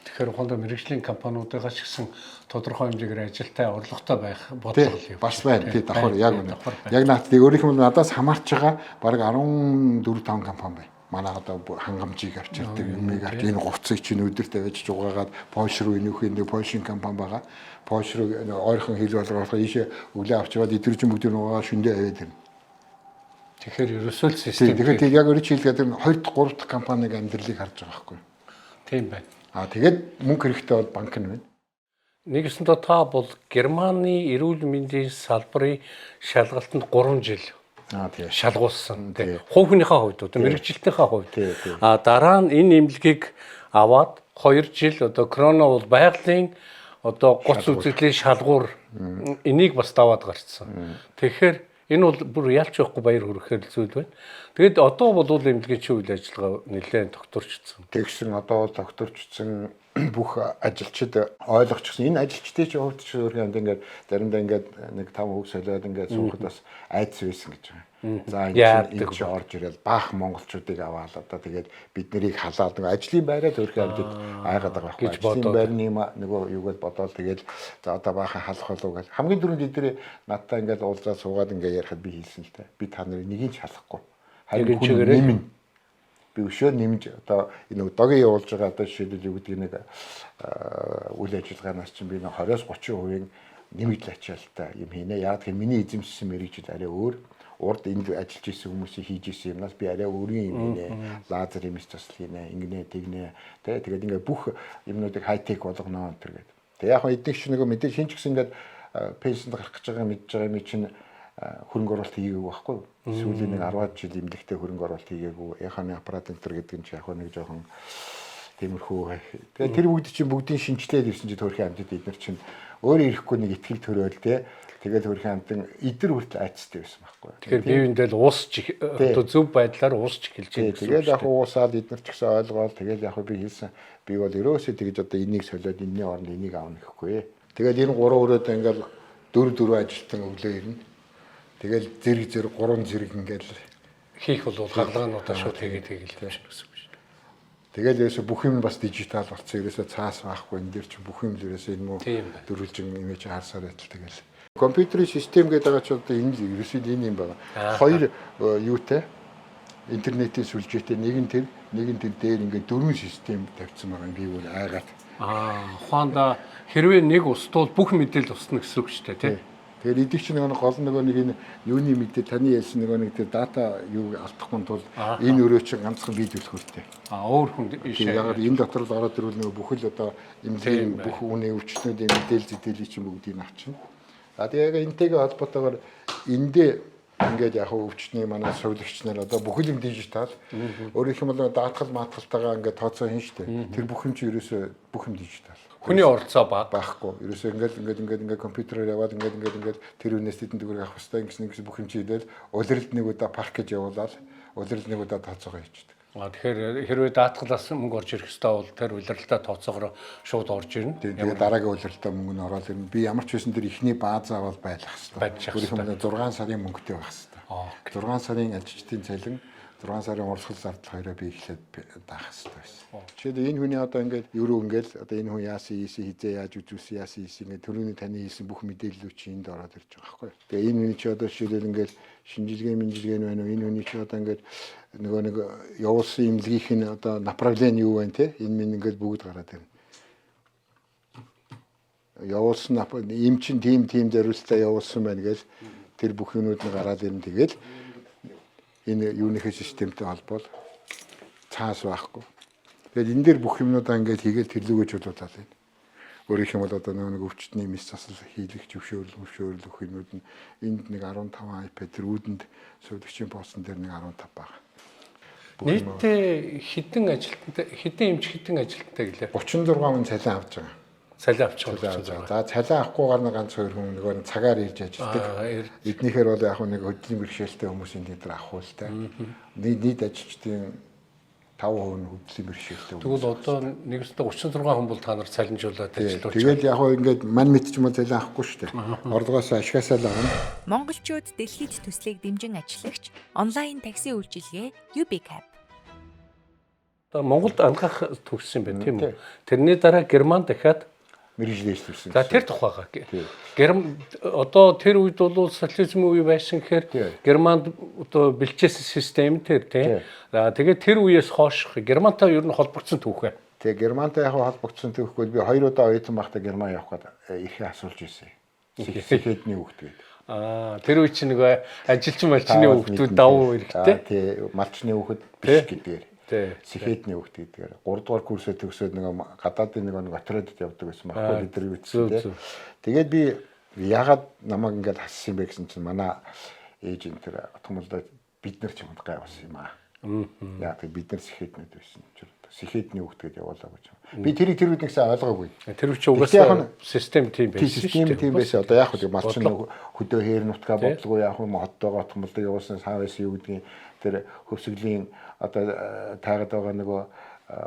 Тэгэхээр хондоо мэрэгжлийн компаниудаас ч гэсэн тодорхой хэмжээгээр ажилтай орлоготой байх бодлого юм. Бас байна. Тий давхар яг үнэ. Яг наадтыг өөрийнх нь надаас хамаарч байгаа бараг 14-5 компани байна. Манай одоо хангамжийг авчирдаг юмыг авч энэ говцыг чинь өдөрт авиж жугаагаад Польш руу энүүх энэ Польшийн компани байгаа. Польш руу ойрхон хил болгох ийшээ өглөө авч яваад идэрч бүгд нугаа шөндөө аваад ирнэ. Тэгэхээр ерөөсөө л систем. Тэгэхээр яг өөрөөр хэлгээд 2-3 дахь компаниг амьдралыг харж байгаа байхгүй. Тийм байна. Тэгээд мөнгө хэрэгтэй бол банк нь байна. Нэгэсэндээ та бол Германы эрүүл мэндийн салбарын шалгалтанд 3 жил шалгуулсан. Хувь хүнийхээ хувьд одоо мэрэгчлэлтийнхээ хувьд. Дараа нь энэ эмнэлгийг аваад 2 жил одоо корона бол байгалийн одоо гоц үзэгдлийн шалгуур энийг бас даваад гарцсан. Тэгэхээр энэ бол бүр ялч байхгүй баяр хүргэхээр зүйл байна. Тэгэд одоо бол эмнэлгийн чинь үйл ажиллагаа нэлээд тогтворчсон. Тэгсэн одоо бол тогтворчсон бүх ажилчид ойлгочихсон. Энэ ажилчдын чинь хувьд ч өөрхөн ингээд заримдаа ингээд нэг 5 хүүг солиод ингээд суухад бас айдас байсан гэж байгаа. За энэ чинь орж ирэл баах монголчуудыг аваад одоо тэгээд бид нарыг халаад нэг ажлын байраа өөрхөн амьдад айгаад байгаа байхгүй. Ажлын байрны нөгөө юуг бодоод тэгээд за одоо баахан халах болов гэж хамгийн түрүүнд эдгээр надтай ингээд уулзаад суугаад ингээд ярихад би хэлсэн л та. Би та нарыг нэгийг ч халахгүй. Харин нэмнэ. Би өшөө нэмж одоо энэ удаагийн явуулж байгаа одоо жишээлбэл юу гэдэг нэг үйл ажиллагаанаас чинь би 20-30% нэмэгдэл ачаалтаа юм хийнэ. Яг тэр миний эзэмшсэн мэрэгжил арай өөр. Урд энд ажиллаж исэн хүмүүсийн хийж исэн юмнаас би арай өөрийн юм хийнэ. Лазер имиж тусал хийнэ. Ингэнэ тэгнэ. Тэгээд ингээд бүх юмнуудыг хайтек болгоно гэдэг. Тэгээд яг эдгээр чинь нэг мэдээ шинж гисэн ингээд пенсэнд гарах гэж байгаа мэдж байгаа юм чинь хөрөнгө оруулалт хийгээгүй байхгүй юу? Сүүлийн нэг 10 жил эмнэлэгтэй хөрөнгө оруулалт хийгээгүй. Эханы аппарат энтер гэдэг нь яг нэг жоохон тиймэрхүү. Тэгээ тэр бүгд чинь бүгдийн шинжилээд ирсэн чинь төрхийн амьтад эдгээр чинь өөрөө ирэхгүй нэг ихтгэл төрөөл те. Тэгээд төрхийн амьтан эдэр хүртэл айцтай байсан байхгүй юу? Тэгэхээр биеиндээ л уусч одоо зөв байдлаар уусч эхэлж байгаа. Тэгээд яг уусаад эдгээр ч гэсэн ойлгоод тэгээд яг би хэлсэн би бол ерөөсөө тэгж одоо энийг солиод энэний оронд энийг аавна гэхгүй. Тэгээд энэ 3 өрөөд ингээл 4 ажилтан өглөө ирнэ. Тэгэл зэрэг 3 зэрэг ингээл хийх бол хаалгаануудаа шууд хийгээд хийгээл юм шиг гэсэн үг шүү. Тэгэл ерөөсө бүх юм бас дижитал болсон. Ерөөсө цаас байхгүй энэ дэр чинь бүх юм ерөөсө энэ муу дөрвөлжин имиж харсаар байтал тэгэл. Компьютерийн систем гэдэг байгаа ч одоо энэ ерөөсөө энэ юм байна. Хоёр юутай интернетийн сүлжээтэй нэг нь тэр дээр ингээд 4 систем тавьсан байгаа. Би бүр айгаад. Ухаанда хэрвээ нэг уствал бүх мэдээлэл устна гэсэн үг шүү дээ тий. Тэгэхээр эдгээр чинь нэг гол нэг энэ юуны мэдээ таны ялсан нэг тэр дата юу алдахгүй тул энэ өрөө чинь ганцхан бий төлхөртэй. Өөр хүн ийшээ. Яг энэ дотор л ороод ирвэл нэг бүх л одоо эмнэлгийн бүх үнэ өвчтнүүдийн мэдээлэл зэтгэлийг чинь бүгдийг авчна. Тэгээд энэтэйгээ холбоотойгоор эндээ ингээд яг өвчтний манай сувилагч нар одоо бүх юм дижитал. Өөрөөх юм бол даатгал маатгалтайгаа ингээд тооцоо хийн штэ. Тэр бүх юм чи ерөөсөө бүх юм дижитал. Хүний оролцоо байхгүй. Ерөөсөө ингээд компьютероор яваад ингээд тэр үнээс тэдэн төгрөг авах хэрэгтэй гэсэн бүх юм чи идэл улиралд нэг удаа парк гэж явуулаад улиралд нэг удаа тооцоогоо хийчихдэг. Тэгэхээр хэрвээ даатгалаас мөнгө орж ирэх хэрэгтэй бол тэр улиралдаа тооцоогоор шууд орж ирнэ. Тэгээд дараагийн улиралдаа мөнгө нь ороод ирнэ. Би ямар ч байсан тэр ихний баазаа бол байх хэрэгтэй. Өөрөөр хэлбэл 6 сарын мөнгөтэй байх хэрэгтэй. 6 сарын ажилчдын цалин 6 сарын урсгал зардал хоёроо би эхлээд даах хэрэгтэй байсан. Жишээд энэ хүний одоо ингээд ерөө ингээд одоо энэ хүн яасан хизээ яаж үзүүлсэн яасан ингээд төрөний таны хийсэн бүх мэдээллүүд чи энд ороод ирж байгаа байхгүй. Тэгээ энэ хүний чи одоо жишээлбэл ингээд шинжилгээ байна уу? Энэ хүний чи одоо ингээд нөгөө нэг явуулсан имлгийнх нь одоо направление юу байна те? Энэ минь ингээд бүгд гараад ирнэ. явуулсан им чин тийм зориулалтаа явуулсан байна гэж тэр бүх юмуд нь гараад ирэн тэгэл энэ юуныхээ системтэй холбоол цаас байхгүй. Тэгээд энэ дээр бүх юмнуудаа ингээд хийгээл тэрлүүгэж болуулаад байна. Өөрөөх юм бол одоо нэг өвчтний мэс засал хийлгэх зөвшөөрөл өгөх юмуд нь энд нэг 15 iPad тэрүүдэнд сувлэгчийн постн дээр нэг 15 байгаа. Нийтдээ хэдэн эмч хэдэн ажилтнтай гэлээ? 36 хүн цалин авч байгаа. Цалин авч байгаа. За цалин авахгүйгээр нэг ганц хоёр хүн нөгөө цагаар ирж ажилладаг. Эднийхээр бол яг нэг хөдөлгөөний бэрхшээлтэй хүмүүсийн дээр авах л та. Нийт ажилчдын 5% нь хөдөлгөөний бэрхшээлтэй. Тэгвэл одоо нэгсдээ 36 хүн бол та нар цалинжуулаад ажиллаж байгаа. Тэгээд яг ингээд мань мэд ч юм уу цалин авахгүй шүү дээ. Орлогоос ашгаасаа л авна. Монголчууд дэлхийд төслийг дэмжин ажиллагч онлайн такси үйлчилгээ UBCab. Одоо Монголд ангаах төгссөн байна тийм үү? Тэрний дараа Герман дахиад мэрэгжлээс төрсэн. За тэр тухайгаа. Одоо тэр үед бол социализм үе байсан гэхээр Германд одоо бэлчээсэн систем тэр тийм. За тэгээд тэр үеэс хойш Германтай ер нь холбогдсон түүхээ. Тэгээ Германтай яг холбогдсон түүхгүй би 2 удаа оюутан байхдаа Герман явах гээд ихээ асуулж ирсэн. Сэхэдний хүүхдүүд. Тэр үе чинь нэг ажилчин малчны хүүхдүүд давуу хэрэгтэй. Тий малчны хүүхэд биш гэдгээр. Сэхэдний хүүхд гэдгээр 3 дугаар курсээ төгсөөд нэг гадаадын нэг отрядд явдаг байсан байхгүй бид нар үтсэн. Тэгээд би ягаад намайг ингээд хассан юм бэ гэсэн чинь манай ээж энэ тэр отгомолдоо бид нар ч юмд гайвсан юм аа. Яг бид нар сэхэднүүд байсан. Сэхэдний хүүхд гэдээ явуулаа гэж. Би тэр үед нэгсээ ойлгоогүй. Тэр үчи угаасаа систем тийм байсан. Систем тийм байсан. Одоо яг хөө малчин хөдөө хээр нутгаа бодлого яг хөө хотдоо отгомолдоо явуулсан саа байсан юу гэдгийг тэр хөвсгөлийн одоо таагаад байгаа нөгөө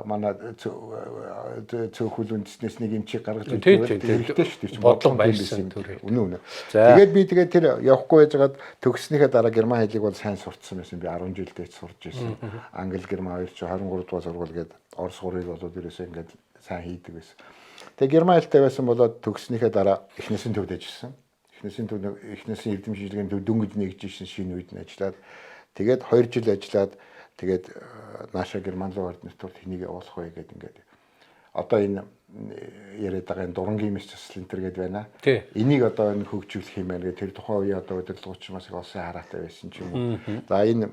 манай цөөхөл үндэснээс нэг эмчийг гаргаж ирсэн. Хэрэгтэй шүү дээ. Бодлого байсан тэр. Үнэ. Тэгээд тэр явахгүй байжгаад төгснөхийн дараа герман хэлийг бол сайн сурцсан байсан. Би 10 жилдээ сурж ирсэн. Англи, герман хоёр ч 23 дугаар сургууль гээд орос гурыг болоод ерөөсөө ингээд сайн хийдэг байсан. Тэгээд герман хэлтэй байсан болоод төгснөхийн дараа эхнээсийн төвд ажилласан. Эхнээсийн эрдэм шинжилгээний төв дөнгөж нэгж ирсэн шинэ үед нь ажиллаад тэгээд 2 жил ажиллаад тэгээд нааша герман руу орд нэвтрүүлт хэнийг явуулах вэ гэдэг ингээд одоо энэ яриад байгаа энэ дурангийн мэс засал энэ гээд байна. Энийг одоо энэ хөгжүүлэх юм байна гэдэг тэр тухайн үе одоо удирдлагчмаас их олсон хараатай байсан ч юм уу. За энэ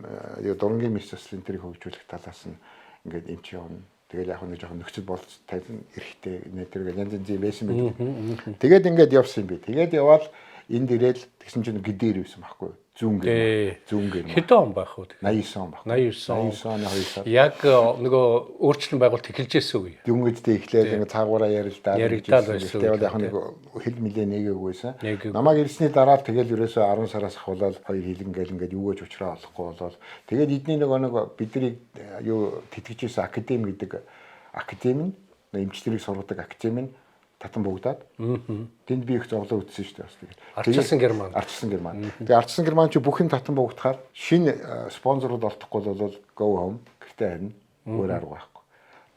дурангийн мэс засал энэ тэрийг хөгжүүлэх талаас нь ингээд эмч явна. Тэгэл яг нэг жоохон нөхцөл болц тавин эрэхтэй нэтэрэг янз янз байсан байдаг. Тэгээд ингээд явсан юм би. Тэгээд яваад энд ирээл тэгсэн чинь гэдээр байсан байхгүй юу? Зүүн гэр. Хэдэн он байх вэ? 89 он баг. 89 оны 2 сар. Яг нөгөө өөрчлөлт байгуулалт эхэлжсэн үе. Дүнгэдтэй эхлээд ингээд цаагаараа ярилдаад байсан. Тэгээд яг нэг хэл мэлээ нэгээгүйсэн. Намайг ирсний дараа тэгэл ерөөсөө 10 сараас ахуулаад хоёр хилэн гэл ингээд юу гэж уучраа олохгүй болоод тэгээд эдний нэг бидний юу тэтгэжсэн академи гэдэг академи нь эмчнэрийг сургадаг академи нь татан богдаад. Тэнд би их зовлон үтсэн шүү дээ бас тэгээд. Ардчилсан Герман. Тэгээд ардчилсан Герман ч бүхэн татан богдохаар шинэ спонсорууд олдохгүй бол go home гэхдээ харин өөр арга байхгүй.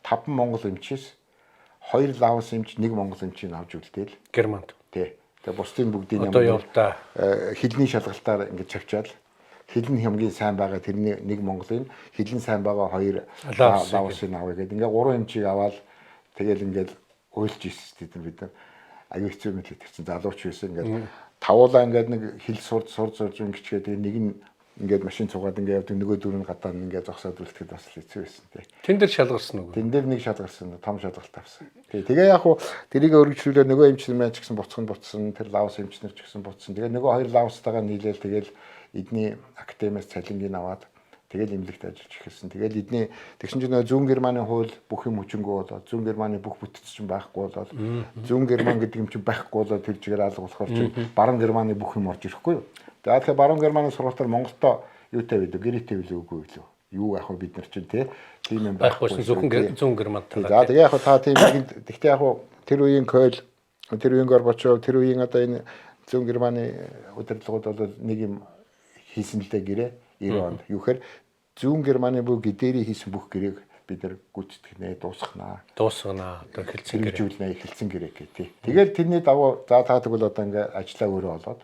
5 монгол эмчээс 2 лаос эмч 1 монгол эмчийг авч үлдээл. Германд. Тий. Тэгээд бусдын бүгдийн одоо явтаа хэлний шалгалтаар ингэж чавчаал. Хэлэн хамгийн сайн байгаа тэрний 1 монголын хэлэн сайн байгаа 2 лаосыг авъя гэдэг. Ингээ 3 эмчийг аваад тэгэл ингээл уйлж ирсэн бид нар аюу хэцүү мэт тэгсэн залууч байсан ингээд тавуулаа ингээд нэг хэл сурж ингэчгээд нэг нь ингээд машин цугаад ингээд явдаг нөгөө дөрөв гадаа ингээд зогсоод үлдэхэд бас хэцүү байсан тий. Тэн дээр шалгарсан уу? Тэн дээр нэг шалгарсан том шалгалт авсан. Тэгээ яг хуу тэрийг өргөжлүүлээ нөгөө эмчнэр маань ч гэсэн буцсан тэр лаос эмчнэр ч гэсэн буцсан. Тэгээ нөгөө хоёр лаостайгаа нийлээл тэгэл эдний академиас цалингийн аваад тэгэл имлэгт ажиллаж эхэлсэн. Тэгэл эдний тэгсэн чинь зүүн Германы хууль бүх юм хүчингүү болоод зүүн Германы бүх бүтц чинь байхгүй болоод зүүн Герман гэдэг юм чинь байхгүй болоод тэр чигээр алга болохоор чинь баруун Германы бүх юм орж ирэхгүй юу. Тэгэхээр баруун Германы сургалтаар Монголдо юутай байдаг гэрээтэй билүү үгүй юу. Юу яг хөө бид нар чинь тийм юм байхгүй зөвхөн зүүн Германтай. За тэгээ яг хөө та тийм гэхдээ яг хөө тэр үеийн Койл тэр үеийн Горбачов тэр үеийн одоо энэ зүүн Германы удирдлагууд бол нэг юм хийсэн л дээ гэрээ 90 онд. Юухээр зүүн Германы бүх гэдэрийн хийсэн бүх гэрээг бид нар гүйцэтгэнэ дуусгана. Одоо хэлсэн гэрээ гэх тий. Тэгэл тэрний давуу за таадаг бол одоо ингээ ажиллаа өөрөө болоод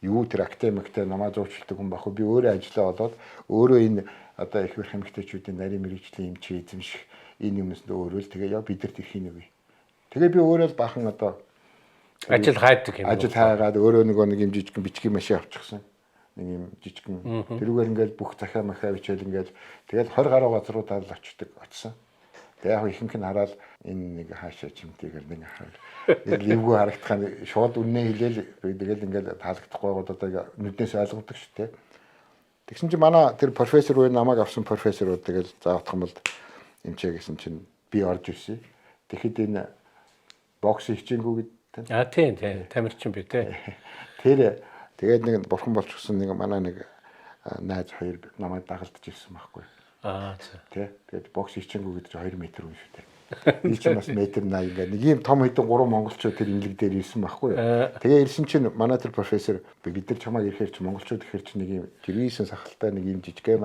юу тэр академиктэй намаа зуучилдаг хүн баху би өөрөө ажиллаа болоод өөрөө энэ одоо их их эмэгтэйчүүдийн нарийн мэрэгжлийн эмч эзэмших энэ юмс өөрөө л тэгээ яа бид нар тэрхийн нэг. Тэгээ би өөрөө л бахан одоо Ажил хайдаг юм. Ажил хайгаад өөрөө нэг юм жижигхэн бичгийн машин авчихсан. Нэг юм жижигхэн тэрүүгээр ингээл бүх захаа махаа бичээл ингээл тэгэл 20 гаруй газруудаа л очсон. Тэгээ яг ихэнх нь хараад энэ нэг хаашаа чимтэйгээр нэг хараад ливгүй харагдах нь шууд үннээ хэлээл тэгэл ингээл таалагдахгүй гоод одоо нүднээс ойлгодог шүү дээ. Тэгсэн чинь манай тэр профессор уу намайг авсан профессорууд тэгэл заавах юм бол эмчээ гэсэн чинь би орж ирсэн. Тэгэхэд энэ бокс хичээнгүү гэдэг. Тийм тамирчин би тий. Тэр тэгээд нэг бурхан болчихсон нэг манай нэг найз хоёр намайг дагалдаж ирсэн байхгүй. Тэгээд бокс хичээнгүү гэдэг чинь 2 метр юм шүү дээ. Би ч бас метр 80 ингээ нэг юм том хэдэн 3 монголчууд тэр инлэг дээр ирсэн байхгүй. Тэгээ ирсэн чинь манай тэр профессор бид нар чамайг ирэхээр чи монголчууд ирэхээр чи нэг юм гэрээсэн сахалтай нэг юм жижигхэн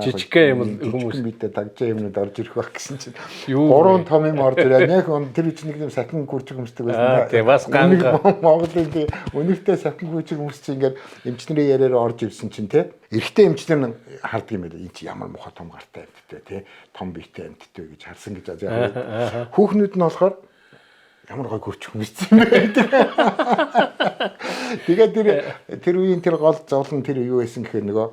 юм хүмүүс бидээ дагжаа юмнууд орж ирэх байх гэсэн чинь 3 том юм орж ирээ. Яг тэр чинь нэг юм сахин гүржиг өмсдөг байсан. Тэгээ бас ганга Монголын тий өнөртэй сахин гүржиг өмсч ингээд эмчнэрийн яриараа орж ирсэн чинь тий эрэгтэй эмчнэр харддаг юм байлаа. Энд чи ямар муха том гартай амттай тий том биетэй амттай гэж харсан гэж аа. Хүүхнүүд нь болохоор ямар гой гүрч хүмүүссэн бэ. Тэгээд тэр үеийн тэр гол зовлон тэр юу байсан гэхээр нөгөө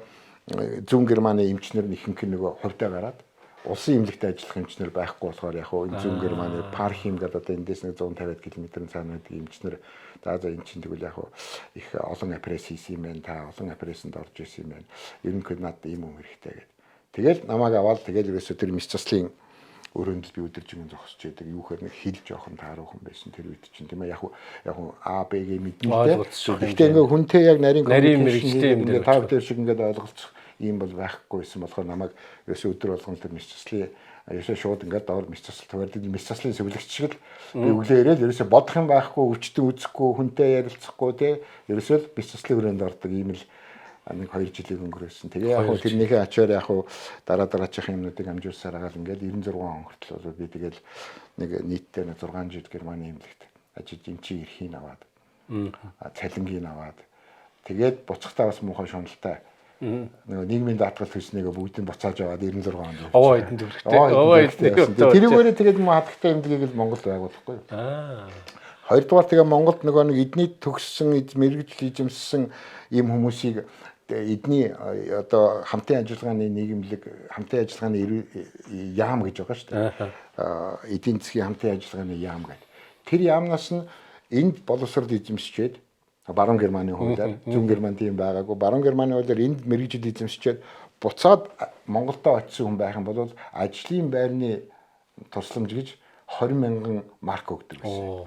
зүүн Германы эмчнэр ихэнх нөгөө хувьдаа гараад улсын эмнэлэгт ажиллах эмчнэр байхгүй болохоор яг хөө зүүн Германы Пархим гэдэг одоо эндээс нэг 150 км цаана байдаг эмчнэр за энэ чинь тэгвэл яг их олон операц хийсэн юм байна. Та олон операцанд орж исэн юм байна. Ерөнхийдөө надад ийм юм хэрэгтэй гэдэг. Тэгэл намайг аваад тэгэл ерөөсөө тэр мис заслын өрөөнд би өдөржингэн зогсож байдаг. Юухаар нэг хил жоохон тааруухан байсан тэр үед чинь тийм ээ яг А Б-г мэднэ. Гэхдээ ингээ хүнтэй яг нарийн мэрэгчтэй юм дээр та бүхэн шиг ингээ ойлголцох ийм бол байхгүйсэн болохоор намайг ерөөсөө өдөр болгон тэр мис заслын ерөөсөө шууд ингээ доор мис засал тавиад мис заслын сэвлэгч шиг л би өглөө ирээд ерөөсөө бодох юм байхгүй, өчтөд үзэхгүй, хүнтэй ярилцахгүй те ерөөсөө мис заслын өрөөнд ордог ийм л нэг 2 жилийн өнгөрөөсөн. Тэгээ яг хөө тэрнийхээ ачаар яг хөө дараачих юмнуудыг амжуулсаар агаал ингээд 96 он хүртэл бол би тэгэл нэг нийтдээ 6 жил Германы эмнэлэгт ажиллаж эмчийн эрхийг аваад цалингийн аваад тэгээд буцахтаа бас муухай шуналтай нөгөө нийгмийн даатгал төснийгөө бүгдийг буцааж аваад 96 онд. Овоо эдэн төвхтэй. Тэрүүгээр тэгээд муу хатагтай эмнэлгийг л Монголд байгуулахгүй. Хоёрдугаар тэгээ Монголд нөгөө нэг эдний төгссөн мэрэгжил эзэмссэн ийм хүмүүсийг эдний одоо хамтын ажиллагааны нийгэмлэг хамтын ажиллагааны яам гэж байгаа шүү дээ. Эдийн засгийн хамтын ажиллагааны яам гэдэг. Тэр яамнаас нь энд боловсрол эзэмсчээд Баруун Германы хуулиар Зүүн Германд юм байгаагүй. Баруун Германы хуулиар энд мэрэгжил эзэмсчээд буцаад Монголдо очисон хүн байх юм бол ажлын байрны тусламж гэж 20,000 марк өгдөг байсан.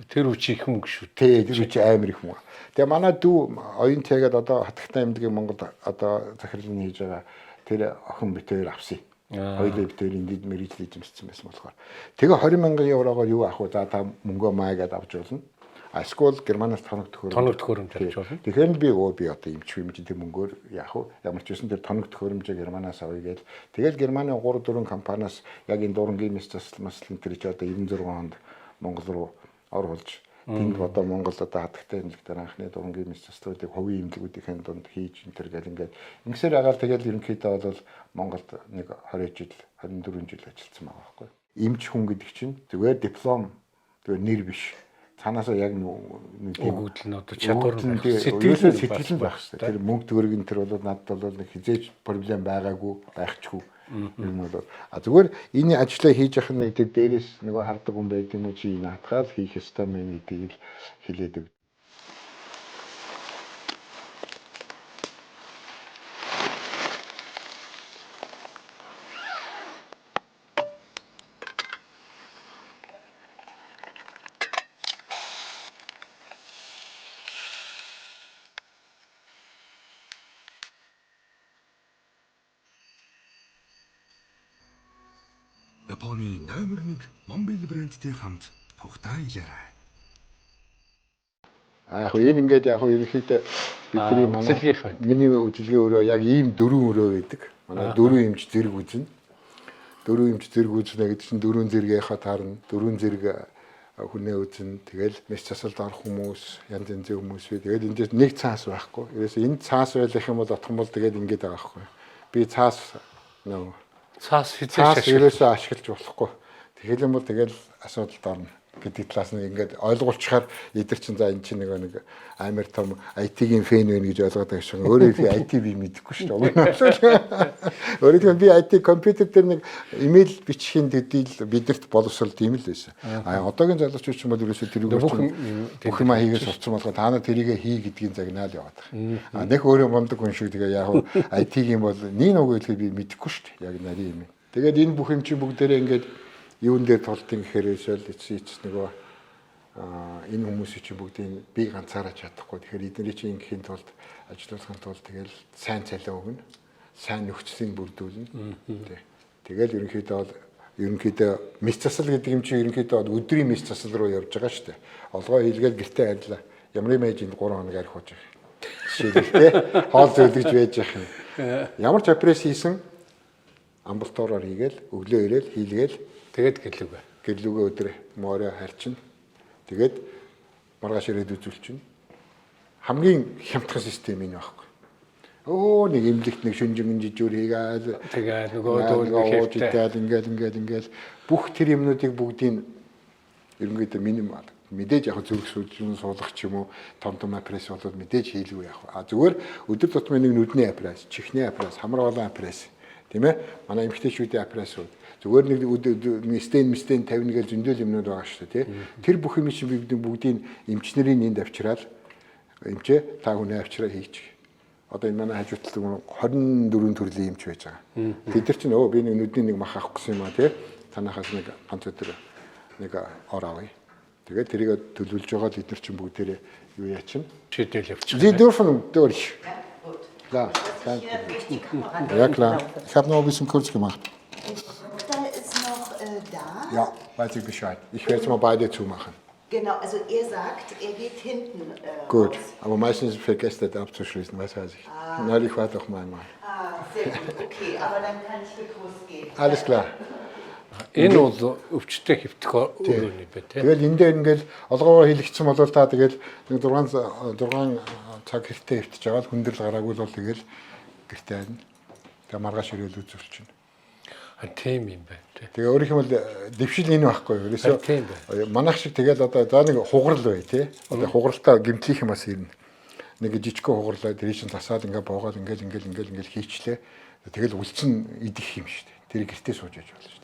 Тэр үчи их мөнгө шүү. Тий, тэр үчи амар их мөнгө. Тэгээ манай дүү оюун тэгээд одоо хатагтай эмнэлгийн Монгол одоо захирлын хийж байгаа тэр охин битээр авсан. Хоёулаа битээр энд мэрэгжил эзэмссэн байсан болохоор. Тэгээ 20,000 еврогоор юу авах вэ? За та мөнгөө маягаад авч болно. Эсвэл Германаас тоног төхөөрөмж авч болно. Тэгэхээр би одоо эмч юм чинь тэр мөнгөөр яах вэ? Ямар ч үсэн тэр тоног төхөөрөмжөө Германаас авъя гээл. Тэгэл Германы 3-4 компаниас яг энэ дурангийн мэс заслмаслын тэр чи одоо 96 онд Монгол руу оруулж тэнд одоо Монгол одоо хатагтай эмнэлэг дээр анхны дурангийн мэс заслуудыг хувийн эмнэлгүүдийн дунд хийж энэ төр гэл ингээд ингэсээр агаал тэгэл ерөнхийдөө бол Монголд нэг 20 жил 24 жил ажилласан байгаа байхгүй. Эмч хүн гэдэг чинь зүгээр диплом зүгээр нэр биш. Цаанаасаа яг нэг өгөгдөл нь одоо чадвар сэтгэл байх хэрэгтэй. Тэр мөнгө төгрөг энэ бол надад бол нэг хизээж проблем байгаагүй байхчгүй юм бол зүгээр энэ ажлаа хийж явах нь тэр дээрээс нөгөө хардаг хүн байдаг юм уу чи наатгаад хийх ёстой мэн гэдгийг хэлээд өг. Японы номер 1 Mobil брэндтэй хамт тухтай ялаа. Яг энэ ингээд яг ерөнхийдөө бидний миний үйлчлэгээ өөрөө яг ийм 4 өрөө байдаг. Манай 4 эмч зэрэг үзнэ. 4 эмч зэрэг үзнэ гэдэг чинь 4 зэрэгийнхаа таарна. 4 зэрэг хүнээ үзнэ. Тэгэл мэс засалд орох хүмүүс, янз янзын хүмүүс бий. Тэгэл эндээс нэг цаас байхгүй. Ерөөсөө энэ цаас байх юм бол отхон бол тэгээд ингээд байгаа байхгүй. Би цаас нөгөө цаас ерөөсөө ашиглаж болохгүй. Тэгэл юм бол тэгэл асуудалд орно. гэдэг талаас нь ингээд ойлгуулчихаар эдгэр чинь за энэ чинь нэг амар том IT-ийн фэн вэ гэж ойлгоод байгаа шиг өөрөө IT би мэдэхгүй шүү дээ. Өөрөө би IT компьютер дээр нэг имэйл бичихийн төдийл бидэрт боловсрол тийм л байсан. Одоогийн залуучууд ч юм бол ерөөсөө тэрийг бүх юм хийгээд сурцсан болгоо та нар тэрийг хий гэдгийг загнаал яваад байгаа. Нэг өөрөө мундаг хүн шиг тэгээ яг IT-ийн бол нэг нөгөө хэлэхэд би мэдэхгүй шүү дээ. Яг нарийн юм. Тэгээд энэ бүх юм чинь бүгдээрээ ингээд юун дээр тултын гэхээр эсвэл эцэс нөгөө энэ хүмүүсийн чинь бүгдийг би ганцаараа чадахгүй. Тэгэхээр эдний чинь ингээхийн тулд ажиллахын тулд тэгэл сайн цалин өгнө. Сайн нөхцөлийг бүрдүүлнэ. Тэгэл ерөнхийдөө мэс засал гэдэг юм чинь ерөнхийдөө өдрийн мэс засал руу явж байгаа шүү дээ. Олгоо хийлгээд гэртээ арилаа. Ямар мэж энд 3 хоног арих хууж байгаа. Жишээлбэл хоол зөвлөж байж байгаа юм. Ямар ч апресс хийсэн амбулатороор хийгээл өглөө ирээл хийлгээл тэгээд гэрлүүгээ өдрөө моороо харчин. Тэгээд маргааш ирээд үзүүлчин. Хамгийн хямдхан систем энэ байхгүй. Нэг эмнэлэгт нэг шүнжин жижүүр хийгээл тэгээд нөгөө ингээл бүх тэр юмнуудыг бүгдийг ерөнхийдөө минимал мэдээж яг зүрх судалж суулгах ч юм уу том апресс болоод мэдээж хийлгүй яг. Зүгээр өдөр тутмын нэг нүдний апресс, чихний апресс, хамар олон апресс тийм ээ. Манай эмэгтэйчүүдийн апрессууд зүгээр нэг стен 51 гэж зөндөл юмнууд байгаа шүү дээ тий. Тэр бүх юм чинь бүгдийг эмчнэрийн энд авчираад эмчээ та хүнээ авчираа хийчих. Одоо энэ манай хажуутлаг 24 төрлийн эмч байж байгаа. Тэд нар чинь би нэг нүдний нэг мах авах гэсэн юм аа тий. Танахаас нэг ганц өдөр нэг ор авъя. Тэгээд тэрийг төлөвлөж байгаа бид нар чинь бүгдээрээ юу яачин шийдэл явуучих. Sie dürfen durch. Ja, ja klar. Ich habe noch ein bisschen kurz gemacht. Da ist noch da. Ja, weiß ich Bescheid. Ich werde es mal beide zumachen. Genau, also er sagt, er geht hinten Gut, raus. aber meistens vergesst er abzuschließen, was weiß ich. Neulich war doch mal. Sehr gut, okay, aber dann kann ich getrost gehen. Alles klar. Энэ бол өвчтөй хэвтэх өрөөний бэ тий. Тэгэл энэ дээр ингээл олгоогоо хийлэгдсэн бол та тэгэл нэг 6 цаг хэрэгтэй хэвтэж байгаа л хүндрэл гараагүй бол тэгэл гэртээ хайна. Тэгээ маргааш ирээл үзүүлчихнэ. Тийм юм байна тий. Тэгээ өөрийнх нь бол дэвшил энэ байхгүй юу? Ерөөсөө манайх шиг тэгэл одоо за нэг хугарал бай тий. Одоо хугаралтаа гэмтлэх юм бас ирнэ. Нэг жижигхэн хугарлаа тэр чинь засаад ингээ боогоод ингээл хийчлээ. Тэгэл үлдсэн идэх юм шүү дээ. Тэр гэртээ сууж яж болно шүү дээ.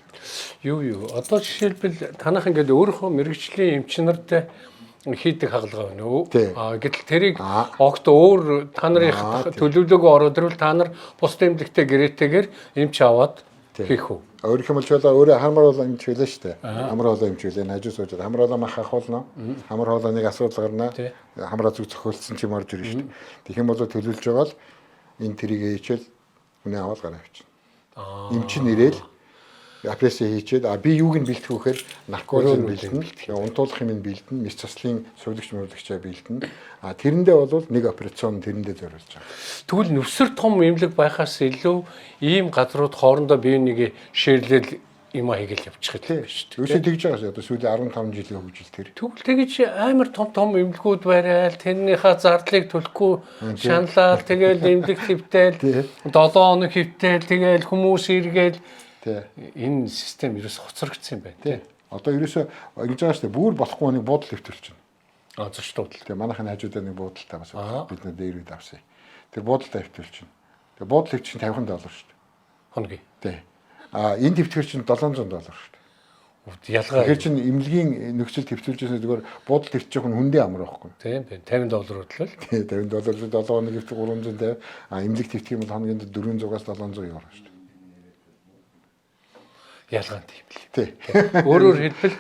Юу одоо жишээлбэл танах ингээд өөрийнхөө мэрэгжлийн эмч нартай хийдэг хагалгаа байна уу? Гэтэл тэрийг огт өөр та нарын төлөвлөгөө ороод ирвэл та нар бус эмнэлэгтэй гэрээтэйгээр эмч аваад хийх үү? Өөрөх юм бол өөрөө хамар болоо эмч хэлээ шүү дээ. Хамар болоо эмч хэлээ хажуу суужаад хамар болоо мах ахуулна. Хамар болоо нэг асуудал гарна. Хамраа зүг зохиолцсон ч юм орж ирнэ шүү дээ. Тэгэх юм бол төлөвлөж байгаа л энэ тэрийг хийчихэл хүнээ аваад гараа авчихна. Эмч нь ирээл апресс хийчихэд би юуг нь бэлтгэх вэхээр наркоз бэлтэн, унтуулах юм бэлтэн, мэс заслын сувлагч мөрөлгчээ бэлтэн. Тэрэндээ бол нэг операцон тэрэндээ зориулж байгаа. Тэгвэл нүсэр том эмнэлэг байхаас илүү ийм газрууд хоорондоо бие нэгэ ширлэл юм хийгээл явчих юм шүү дээ. Өсөж тэгж байгаа шүү. Одоо сүүлийн 15 жилийн хөгжил тэр. Тэгвэл тэгэж амар том эмнэлгүүд барайл, тэрнийхээ зардлыг төлөхгүй шаналал, тэгээл эмнэлэг хэвтэйл, 7 хоног хэвтэйл, тэгээл хүмүүс иргээл энэ систем ерөөс хоцрогдсон юм байна тий. Одоо ерөөсөө ингэж байгаа шүү дээ. Бүр болохгүй нэг буудал хэвтүүлчихнэ. Зочдууд л. Тэгээ манайхын хажуудаа нэг буудалтай бас бид нэ дээр үед авсан. Тэр буудалтай хэвтүүлчихнэ. Тэгээ буудал хэвтчих $50 шүү дээ. Хоногийн. Тий. Энэ хэвтгэр чинь $700 шүү дээ. Ялгаа. Тэгэхээр чинь эмнэлгийн нөхцөлд хэвтүүлжсэн зүгээр буудал хэвтчих нь хүндээ амар байхгүй. Тийм $50 хөдлөл. Тий $50 7 хоног хэвтэх 350. Эмнэлэгт хэвтэх юм бол хоногийн 400-аас €700 шүү дээ. Ялгаан тийм л. Тий. Өөрөөр хэлбэл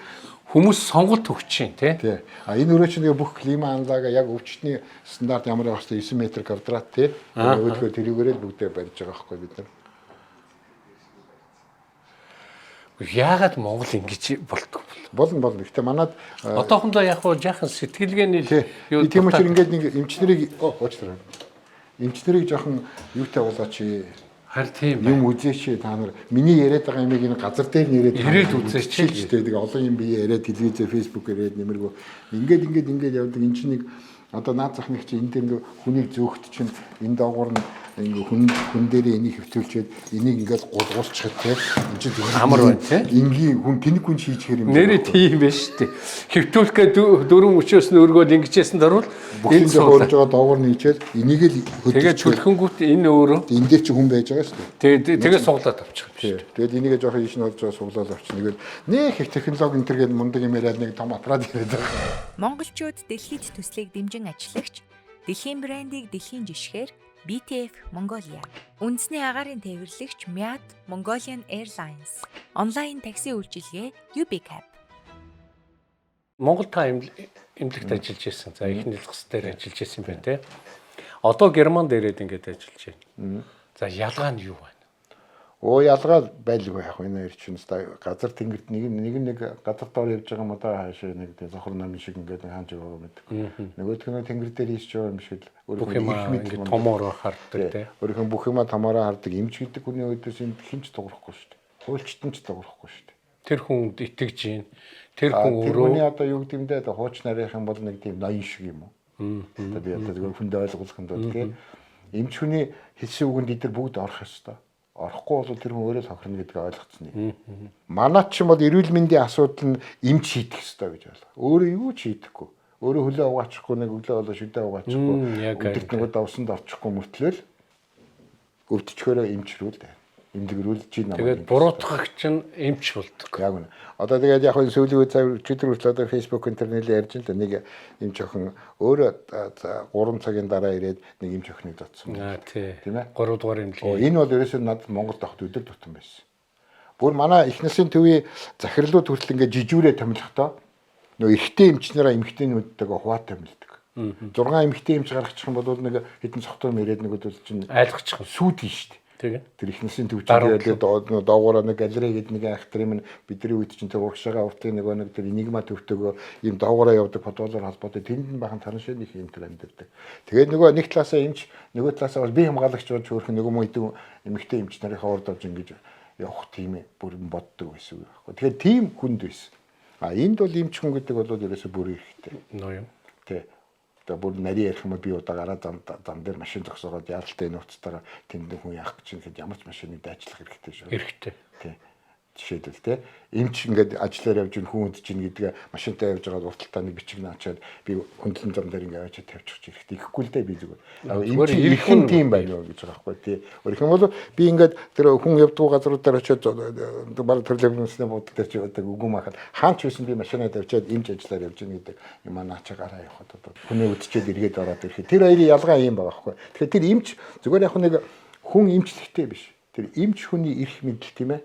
хүмүүс сонголт өгч чинь тий. Энэ өрөө чинь бүх клима анзаага яг өвчтний стандарт ямар байх вэ? 9 м квадрат тий. Өөрөөр тэрүүгээрээ бүгдээ барьж байгаа байхгүй бид нар. Яагаад Монгол ингэж болтгоо? Болно. Гэхдээ манад одоохондоо яг хоо жаахан сэтгэлгээний юу тийм учраас ингээд нэг эмчнэрийг уучлаарай. Эмчнэрийг жоохон юутай болооч харин тийм юм үзээч та нар миний яриад байгаа юмыг энэ газар дээр ирээд үзээч ч тийм олон юм би яриад телевизээр фейсбુક яриад нэмэргүй ингээд явдаг энэ чинь нэг одоо наад захныг чинь энэ дээр хүнийг зөөхт чинь энэ доогуур нь ингээ хүн дээр энийг хэвтүүлчихэд энийг ингээд гулгуулчихад те энэ чинь амар байна те. Энгийн хүн тэнэг хүн шийдчихэр юм. Нэрээ тийм байж тээ. Хэвтүүлэх гээд дөрвөн өчөөс нь өргөөл ингэжсэн дарвал энэ суулж байгаа доогор нийчээд энийг л тэгээд чөлхөнгүүт энэ өөрөө энэ дээр чи хүн байж байгаа шүү дээ. Тэгээд суглаад авчих юм шүү. Тэгээд энийг жоохон ийш нь олж байгаа суглаад авчихна. Тэгэл нэх их технологи энэ төргээд мундаг юм яриад нэг том аппарат ирээд байгаа. Монголчууд дэлхийд төслийг дэмжин ажиллагч дэлхийн брендийг дэлхийн жишгээр BTF Mongolia, үндэсний агаарын тээвэрлэгч MIAT Mongolian Airlines, онлайн такси үйлчилгээ UBCab. Монгол та эмнэлэгт ажиллаж байсан. За ихний дэлгэс дээр ажиллаж байсан байна те. Одоо Германд ирээд ингээд ажиллаж байна. За ялгаа нь юу байна? Ялгаа байлгүй яах вэ? Энэ хоёр чинь газар тэнгэрт нэг газар доор явж байгаа юм одоо хаашаа нэг зохор намын шиг ингээд хаанч яваа мэд. Нөгөөх нь тэнгэр дээр хийж байгаа юм шиг л бүх юм ингээд томоор хардаг те. Өөрөөр бүх юм томоор хардаг. Эмч гэдэг хүний өдөөс энд хинч дуурахгүй шүү дээ. Хуульчтан ч дуурахгүй шүү дээ. Тэр хүнд итгэж гин. Тэр хүн өөрөө тэрний одоо юу гэмдээ хууч нарийнхан бол нэг тийм ноён шиг юм уу? Одоо би одоо хүнд ойлгуулах юм бол тийм эмч хүний хэлсэн үгэнд эдгээр бүгд орох ёстой. Орохгүй бол тэр хүн өөрөө сохирно гэдгийг ойлгоцсон юм. Манайд ч юм бол эрүүл мэндийн асуудал нь эмч шийдэх ёстой гэж байна. Өөрөө юу ч шийдэхгүй. Өөрөө хөлөө угаачихгүй нэг өглөө болоо шүдээ угаачихгүй. Өдөрт нэг давсанд орчихгүй мөртлөөл өвдчихөөрөө эмчрүүл дээ. Эмдэгрүүлж байна. Тэгээд буруутгагч нь эмч болдог. Яг үнэ. Одоо тэгээд яг энэ сүүлийн үе Twitter хүртэл одоо Facebook интернет ярьж л нэг эмч охин өөрөө 3 цагийн дараа ирээд нэг эмч охиныг дотсон. Тийм ээ. 3 дугаар эмнэлэг. Энэ бол ерөөсөө надад Монголд авахд өдөр тутам байсан. Бүр манай их насын төвийн захирлууд хүртэл ингээд жижүүрээ томилохдоо нөө эрэгтэй эмчнэраа эмэгтэйнүүдтэйгээ хуваа томилдог. 6 эмэгтэй эмч гаргачих юм бол нэг хэдэн цогтойм ирээд нэг үйл чинь айлгачих сүйд нь шүү дээ. Тэр их насын төвчөд доогоороо нэг галерей гэдэг нэг ахтар юм бидний үед чинь тэр урагшаага уртын нэг тэр энигма төвтөгөө ийм доогоороо явдаг фотолоор холбоотой тэнд нь бахан тараншин их юм тэр амьддаг. Тэгээд нөгөө нэг талаасаа эмч нөгөө талаасаа бол бие хамгаалагч болж хөөрөх нөгөө мөйдөн эмэгтэй эмч нарынхаа урд орж ингэж явах тийм бүр боддог байсан байхгүй. Тэгэхээр тийм хүнд байсан. Энд бол эмч хүн гэдэг бол ерөөсө бүр ихтэй. Ноо юм. Тэ. Тэгээ бүр нарийн ярих юм би удаа гараа зам дээр машин зогсоогоод яралтай нууцтайгаа тэнд хүн яах гэж ингээд ямар ч машиныг дайчлах хэрэгтэй шүү. Хэрэгтэй. Тий. Жишээлбэл тий эмч ингээд ажиллаар явж хүн үдж ийн гэдгээ машинтай явж байгаа урталтаа нэг бичиг наачаад би хөндлөн зам дээр ингээд аваад тавьчих хэрэгтэй. Ихгүй л дээ би зүгээр. Эмч ихэн тийм байна гэж байгаа байхгүй тий. Өөрөөх юм бол би ингээд тэр хүн явдгуу газруудаар очиод баг төрлөмснээ бод дээр чи одоо үгүй махад хаач байсан би машинаа тавьчаад эмч ажиллаар явж ийн гэдэг юм наачаа гараа явахад одоо хүний үдчихэд эргээд ороод ирэхэд тэр хоёрын ялгаа юм байгаа байхгүй. Тэгэхээр тэр эмч зүгээр яг нэг хүн эмчлэгтэй биш. Тэр эмч хүний эрх мэдэл тийм ээ.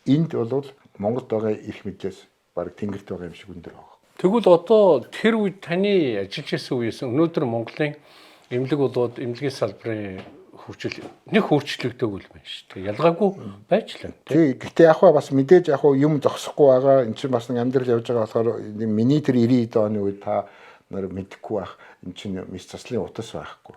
Энд бол Монголд байгаа эрх мэдлээс баг тэнгэрт байгаа юм шиг өндөр байгаа. Тэгвэл одоо тэр үед таны ажиллаж байсан үеэс өнөөдөр Монголын эмнэлэг болоод эмнэлгийн салбарын хөгжил нэг хөгжлөгдөг үл байна шүү дээ. Ялгаагүй байж л байна. Тий, гэтээ яг бас мэдээж яг юм зогсохгүй байгаа. Энд чинь бас нэг амьдрал явж байгаа болохоор миний тэр 90 оны үед та нар мэдэхгүй байх. Энд чинь мис заслын утас байхгүй.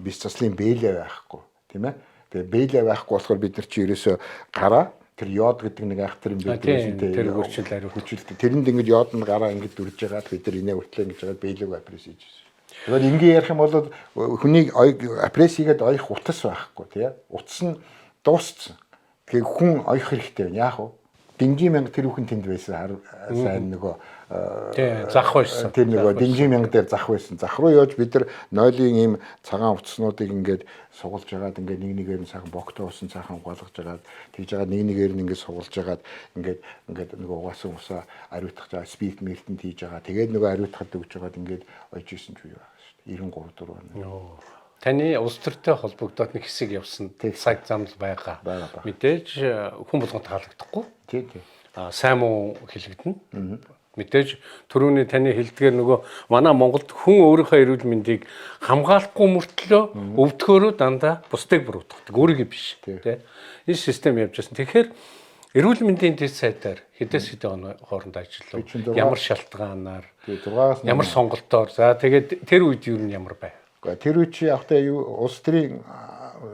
Мис заслын бэлээ байхгүй, тийм ээ. Тэгээ бэлээ байхгүй болохоор бид нар чи ерөөсө гараа тэр йод гэдэг нэг ахтар юм байдаг. Тэр хөрчил ариу хүчилтэй. Тэрэнд ингэж йод нь гараа ингэж дүрж байгаа. Бид нар инээ хүртлээ ингэж байгаа бэлэг апресс хийж байна. Тэгэхээр ингээ ярих юм бол хүнийг апресс хийгээд оих утас байхгүй тий. Утас нь дууссан. Тэгээ хүн оих хэрэгтэй байна. Яах вэ? Динжи мянга тэр хүн тэнд байсан сайн нөгөө зах байсан. Тэр нөгөө динжи мянга дээр зах байсан. Зах руу явж бид нар нойлын ийм цагаан утаснуудыг ингээд сугалж агаад ингээд нэг нэгээр нь сайхан богтоо усан сайхан угаалгаж агаад тэгж агаад нэг нэгээр нь ингээд сугалж агаад ингээд нөгөө угаасан усаа ариутгах жаа спик мэртэнд хийж агаа. Тэгээд нөгөө ариутгахад өгч агаад ингээд ойж исэн ч үе байгаа шүү дээ. 93 4 он. Таны улс төртэй холбогдоод нэг хэсэг явсан цаг зам л байгаа. Мэдээж хүн болгонд таалагдахгүй. Тий. Сайн муу хэлэгдэнэ. Мэдээж түрүүний таны хэлдгээр нөгөө манай Монголд хүн өөрийнхөө эрүүл мэндийг хамгаалахгүй мөртлөө өвдөхөөрөө дандаа бусдыг буруутгадаг. Өөрийгөө биш. Тэ. Энэ систем явж байсан. Тэгэхээр эрүүл мэндийн дэд сайтаар хэдээс хэдэн хооронд ажиллав. Ямар шалтгаанаар, ямар сонголтоор. За тэгээд тэр үед юу нь ямар байв? Тэр үчи явахдаа юу улс төрийн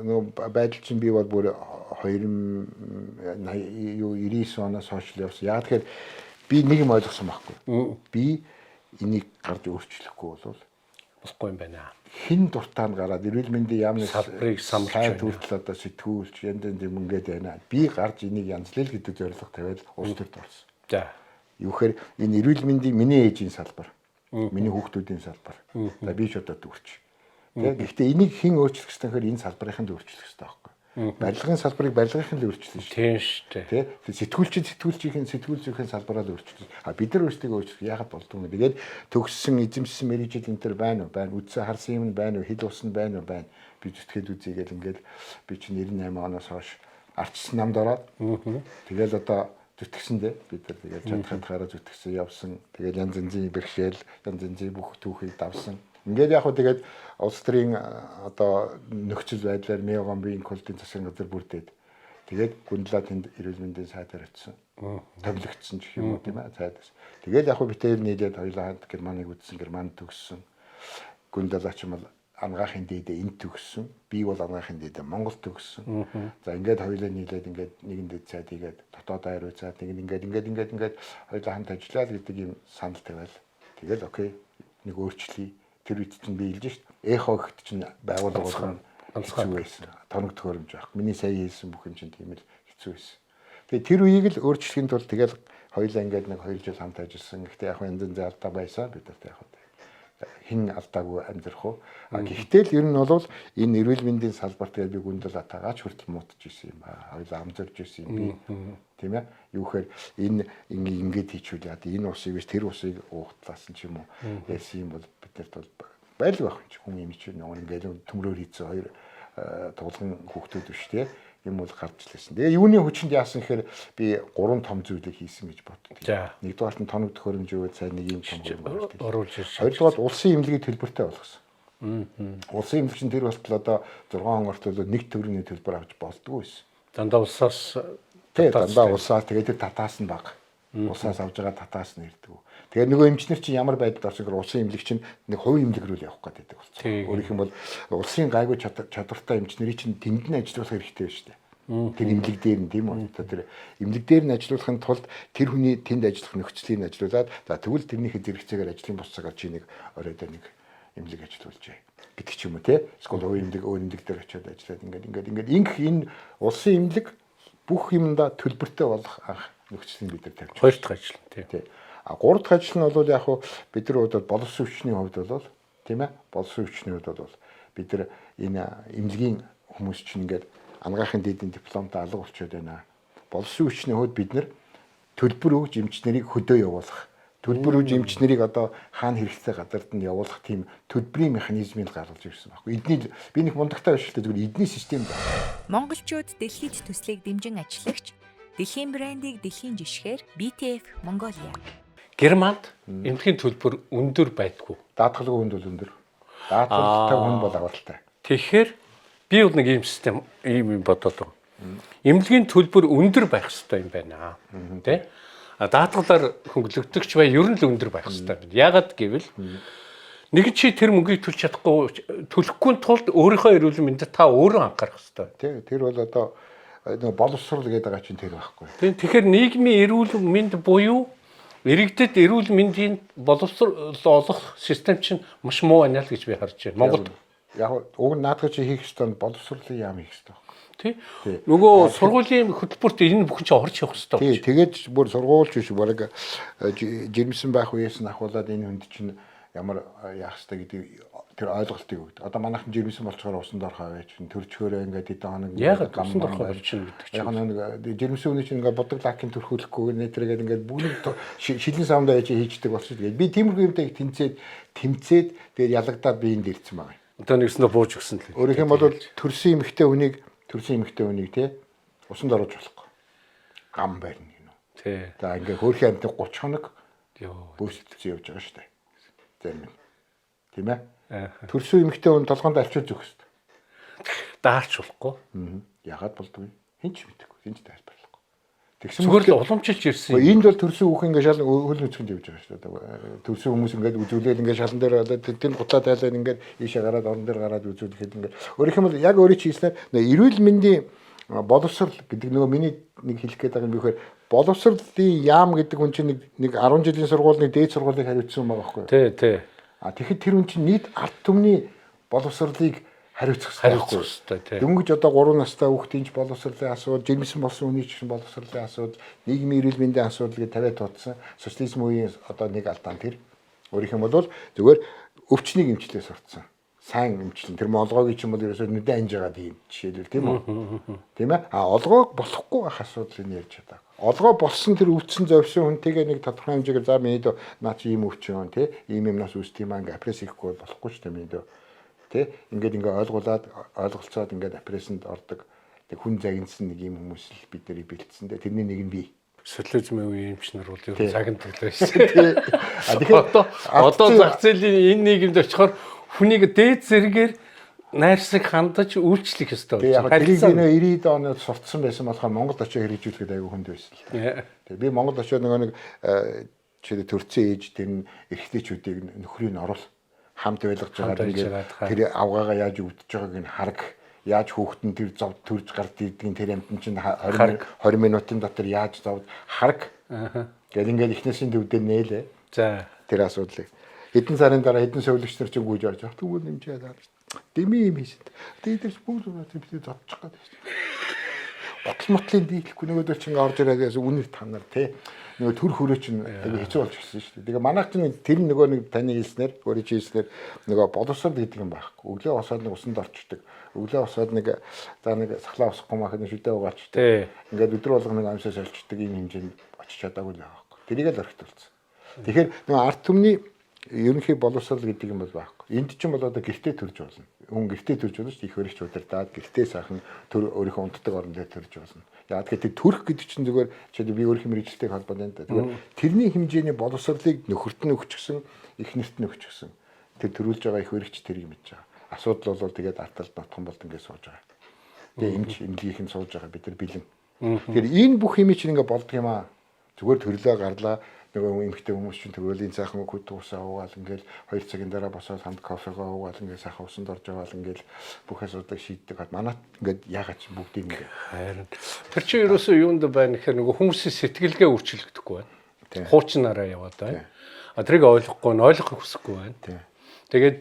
нөгөө байдал чинь би бол бүр 2099 оноос хойш явсан. Яг тэгэхээр би нэг юм ойлгосон байхгүй. Би энийг гарч өөрчлөхгүй бол болохгүй юм байна. Хин дуртаа нь гараад эрүүл мэндийн яамны салбарыг самлж байна. Хүртэл одоо сэтгүүлч янз янз юм ингээд байна. Би гарч энийг янзлал гэдэг зорилго тавиад улс төрд орсон. За. Юу гэхээр энэ эрүүл мэндийн миний ээжийн салбар, миний хүүхдүүдийн салбар. За би ч одоо дүүрч. Гэхдээ энийг хэн өөрчлөх ёстой гэхээр энэ салбарынханд өөрчлөх ёстой байхгүй. Барилгын салбарыг барилгынхан л өөрчлөсөн шүү. Тийм шүү дээ. Сэтгүүлчийн сэтгүүлчийн салбараа л өөрчлөсөн. Бид нар өөрсдөө өөрчлөх яагаад болдгоо юм. Тэгээд төгссөн эзэмшсэн мэрэгжил энэ төр байна уу? Байна. Үдсэн харсан юм байна уу? Хил усан байна уу? Байна. Би зүтгэл үзьгээл ингээл би чинь 98 оноос хойш арчсан намд ороод. Тэгэл одоо зүтгэсэндээ бид нар тэгээд чадхаараа зүтгэсэн явсан. Тэгээд янз янзын бэрхшээл, янз янзын бүх түүхийг давсан. Ингээд яг хөө тэгээд улс төрийн одоо нөхцөл байдлаар Мегомбийн культын засгийн газар бүрдээд тэгээд гүндлаа тэнд эрүүл мэндийн сайдаар очсон. Томилогдсон гэх юм уу тийм ээ сайдаас. Тэгээд яг хөө битээр нийлээд хоёулаа Германыг үзсэн, Германд төгссөн. Гүндлаа ч юм бол ангаахын дээдээ энд төгссөн. Би бол ангаахын дээдээ Монгол төгссөн. За ингээд хоёулаа нийлээд ингээд нэгэн дэд сайд хийгээд дотоод аяр үзээд ингээд хоёулаа хамт ажиллаад гэдэг юм санал тавиал. Тэгээд окей нэг өөрчлөе. Тэр үед чинь би хэлж шít. Эхо гэхт чинь байгууллагууд хэцүү байсан. Тоног төхөөрөмж авах. Миний сая хэлсэн бүх юм чинь тийм л хэцүү байсан. Тэгээ тэр үеийг л өөрчлөхийн тулд тэгэл хоёулаа ингээд нэг 2 жил хамт ажилласан. Гэхдээ яг янз янзын алдаа байсан. Бид нарт яг хин алдаагүй амьдрах уу. Гэхдээ л ер нь бол энэ эрүүл мэндийн салбарт би гүндэл атаагач хүртэл муудаж ирсэн юм аа. Хоёулаа амжирж ирсэн юм би. Тийм ээ. Юу гэхээр энэ ингээд хийчихвэл яа энэ усыг биш тэр усыг уугтлаасан ч юм уу. Яасан юм бол биднэрт бол байл байх юм чи хүн юм чи нэг ингээд төмрөөр хийсэн хоёр тулгын хүүхдүүд биш тий. Юм бол гарч лээсэн. Тэгээ юуны хүчинд яасан гэхээр би 3 том зүйлийг хийсэн гэж боддог. Нэгдүгээр нь тоног төхөөрөмж юу сайн нэг юм том оруулж ирсэн. Хоёрдугаар улсын эмнэлгийг төлбөртэй болгосон. Улсын эмнэлэг чинь тэр болтол одоо 6 он ортол нэг төгрөгийн төлбөр авч болдгоо байсан. Дандаа улсаас дандаа улсаас тэгээд тэр татаас нь баг. Улсаас авж байгаа татаас нь ирдэг. Тэгээд нөгөө эмчнэр чинь ямар байдалд орсон гэхээр улсын эмнэлэг чинь нэг хувийн эмнэлэг рүү явах гэдэг болсон. Өөрөөх юм бол улсын гайгүй чадвартай эмчнэрийг чинь тэнд нь ажиллуулах хэрэгтэй шүү дээ. Тэр эмнэлэг дээр нь тийм үү? Тэр эмнэлэг дээр нь ажиллуулахын тулд тэр хүний тэнд ажиллах нөхцөлийг ажиллуулад за тэгвэл тэрнийхээ зэрэгцээгээр ажлын бус цагаар чи нэг оройд нэг эмнэлэг ажиллуулжээ гэдэг ч юм уу те. Эсвэл хувийн эмнэлэг өөр эмнэлэг дээр очиод ажиллаад ингээд энэ улсын эмнэлэг бүх юмдаа төлбөртэй болох анх нөхцөлийг бид нар тавьж. Хоёр дахь ажил тийм. Гурав дахь ажил нь бол яг хуу бид нар удаад боловсон хүчний хувьд бол тийм ээ боловсон хүчний хувьд бол бид нар энэ эмнэлгийн хүмүүс чинь ингээд ангаахын дээдийн дипломтой алга болчиход байна. Боловсон хүчний хувьд бид нар төлбөр өгж эмчнэрийг хөдөө явуулах. Төлбөр өгж эмчнэрийг одоо хаана хэрэгтэй газарт нь явуулах тийм төлбөрийн механизмыг гаргаж ирсэн байхгүй. Эдний би нэг мундагтай биш л зүгээр эдний систем байна. Монголчууд дэлхийд төслийг дэмжин ажиллагч дэлхийн брендийг дэлхийн жишгээр BTF Mongolia. Германд эмнэлгийн төлбөр өндөр байдгүй. Даатгалгүй хүнд бол өндөр. Даатгалтай хүн бол аваралтай. Тэгэхээр би бол нэг ийм систем ийм бодоод байна. Эмнэлгийн төлбөр өндөр байх хэрэгтэй юм байна. Тэ? Даатгалаар хөнгөлөгдөгч бай ер нь л өндөр байх хэрэгтэй. Яагаад гэвэл нэг чи тэр мөнгийг төлж чадахгүй төлөхгүй тулд өөрийнхөө эрүүл мэндэд та өөрөө анхаарах хэрэгтэй. Тэр бол одоо нэг боловсрол гэдэг байгаа чинь тэр байхгүй. Тэгэхээр нийгмийн эрүүл мэнд буюу иргэдэд эрүүл мэндийн боловсрол олох систем чинь маш муу байна л гэж би харж байна. Монголд яг уг нь наадах чи хийх ёстой нь боловсролын яам хийх ёстой. Тий. Нөгөө сургуулийн хөтөлбөрт энэ бүхэн чинь орж явах ёстой. Тий. Тэгээд бүр сургуульч биш бараг жирэмсэн байх үеэс нь ахуулаад энэ хүнд чинь ямар яах ёстой гэдэг тэр ойлголтыг өгдөг. Одоо манайхан жирэмсэн болцохоор усанд орох аваач төрчхөөрөө ингээд хэдэн хоног яг усанд орох болж чинь гэдэг чинь. Яг нэг жирэмсэн хүний чинь ингээд бодог лакийн төрхүүлэхгүй нэтрэгээд ингээд бүгд шилэн савнд байж хийждэг болчих. Тэгээд би тиймэрхүү юмтай тэмцээд тэгээд ялагдаад би энд ирсэн байгаа. Одоо нэгснээ бууж өгсөн л. Өөрөөх юм бол төрсөн эмэгтэй хүнийг те усанд оруулж болохгүй. Гам байна гинэ. Тий. За ингээд хөөрхийн амтны 30 хоног бөөсөлтөж явж байгаа шүү дээ. Зарим. Тийм ээ? Төрсөн эмэгтэй хүн толгоонд алчуулж өгөх хэрэгтэй. Даарч болохгүй. Ягаад болдгүй? Хин ч мэдэхгүй. Хин ч тайлбарлахгүй. Тэгсэн зүгээр л уламжилж ирсэн. Энд бол төрсөн хүүхэн ингээд шал хөл нүцгэнд явж байгаа шүү дээ. Төрсөн хүмүүс ингээд үзүүлээд ингээд шалан дээр тэнд гутлаа тайлаад ингээд ийшээ гараад орон дээр гараад үзүүлэхэд ингээд өөрөх юм бол яг өөрийн хийснээр эрүүл мэндийн боловсрол гэдэг нөгөө миний нэг хэлэх гээд байгаа юм бэхээр боловсролын яам гэдэг хүн чинь нэг 10 жилийн сургууль нэг дээд сургуулийг хариуцсан байгаа байхгүй юу? Тий. Тэгэхэд тэр хүн чинь нийт ард түмний боловсролыг хариуцах Хариуцах хэрэгтэй. Дөнгөж одоо 3 настай хүүхдийн ч боловсролын асуудал, жирэмсэн болсон хүний ч боловсролын асуудал, нийгмийн эрүүл мэндийн асуудал гэж тавиад туудсан социализм үеийн одоо нэг алдаан тэр. Өөрөөх юм бол зүгээр өвчнийг эмчлээ сурцсан. Сайн эмчлэн тэр молгоогийн ч юм бол ерөөсөө нүдэн анж байгаа тийм жишээлбэл тийм үү? Тийм ээ. Олгоог болохгүй байх асуудлыг ярьж чадаа. Олгоо болсон тэр өвдсөн зовсон хүнтэйгээ нэг тодорхой хэмжээгээр за минь наа чи ийм өвчин тий ийм юмнаас үүсдэг юм ингээ апресс хийхгүй болохгүй ч тийм ээ. Тэ ингээд ойлголцоод ингээд апрессэнд ордог тэг хүн загинсан нэг юм хүмүүс л бид нарыг бэлдсэн. Тэрний нэг нь би. Социализмын үеийн эмчнэр бол ер нь цагт төлөөсөн. Одоо зах зээлийн энэ нийгэмд очихоор хүнийг дээд зэрэгээр найрсаг хандаж үйлчлэх ёстой. Яг тэрийг нэ 90-ад онд суртсан байсан болохоор Монгол очоо хэрэгжүүлэхэд аягүй хүнд байсан л та. Тэг би Монгол очоо нэг чи төрцөн ээж тэр эрэгтэйчүүдийг нөхрийг нь оруул хамт байлгаж байгаа ингээд тэр авгаагаа яаж өвдөж байгааг нь хараг яаж хүүхдэн тэр зов төрж гард идэгин тэр амтэн чинь 20 минутын дотор яаж зовд хараг гэл ингээд ихнээсийн төвдөө нээлээ. За тэр асуудлыг хэдэн сарын дараа хэдэн сувилагч нар чинь гүйж орж байгаа. Тэгвэл нэмжээд аа дэмий юм хийсэн. Тэгээд тэр бүгд бид зодчих гээд байсан. Мотлын дийлэхгүй нөгөөдөр чинь орж ирээд яасан үнэр танаар тий нөгөө төр хөрөө чинь айгүй хэцүү болж гисэн шүү дээ. Тэгээ манайх чинь тэр нөгөө нэг таны хэлснээр өөрийн хэлснээр нөгөө боловсрол гэдэг юм байхгүй. Өглөө босоод нэг усанд орчдөг. Өглөө босоод нэг за нэг сахлаа усахгүй махад шүдээ угаачдаг. Ингээд өдөр болго нэг амсаа солилцдог ийм хэмжээнд очиж чадаагүй л байхгүй. Тэрийг л орхитуулсан. Тэгэхээр нөгөө ард түмний ерөнхий боловсрол гэдэг юм бол байхгүй. Энд чинь бол одоо гэртээ төрж болно. Хүн гэртээ төрж болно шүү дээ. Их хөрөгч удирдаад гэртээ сайхан төр өөрийнхөө унтдаг орон дээр төрж болно. Яа тэгэхээр төрөх гэдэг чинь зүгээр чи би өөрийнхөө мэрэгчлэлтэй холбоотой энэ. Тэгэхээр тэрний хэмжээний боловсролыг нөхөрт нь өгчихсөн, эхнэрт нь өгчихсөн. Тэр төрүүлж байгаа их хөрөгч тэрийг мэдж байгаа. Асуудал бол тэгээд арталд нотхон болд ингээд сууж байгаа. Тэгээ эмч эмнэлгийнх нь сууж байгаа бид нар бэлэн. Тэгэхээр энэ бүх юм чинь ингээд болдго юм аа. Зүгээр төрлөө гарлаа нөгөө эмхтэй хүмүүс чинь төрөлийн сайхан хөт усаа уугаал ингээл 2 цагийн дараа босоод хамт кофегоо уугаал ингээл сайхан усанд орж байгаа л ингээл бүх асуудыг шийддэг. Манайд ингээд яагаад ч бүгдийг ингээ харин тэр чинь ерөөсөө юунд байна гэхээр нөгөө хүмүүсийн сэтгэлгээ өөрчлөгдөхгүй байна. Хуучнараа яваад байна. А тэрийг ойлгохгүй нь ойлгох хүсэхгүй байна. Тэгээд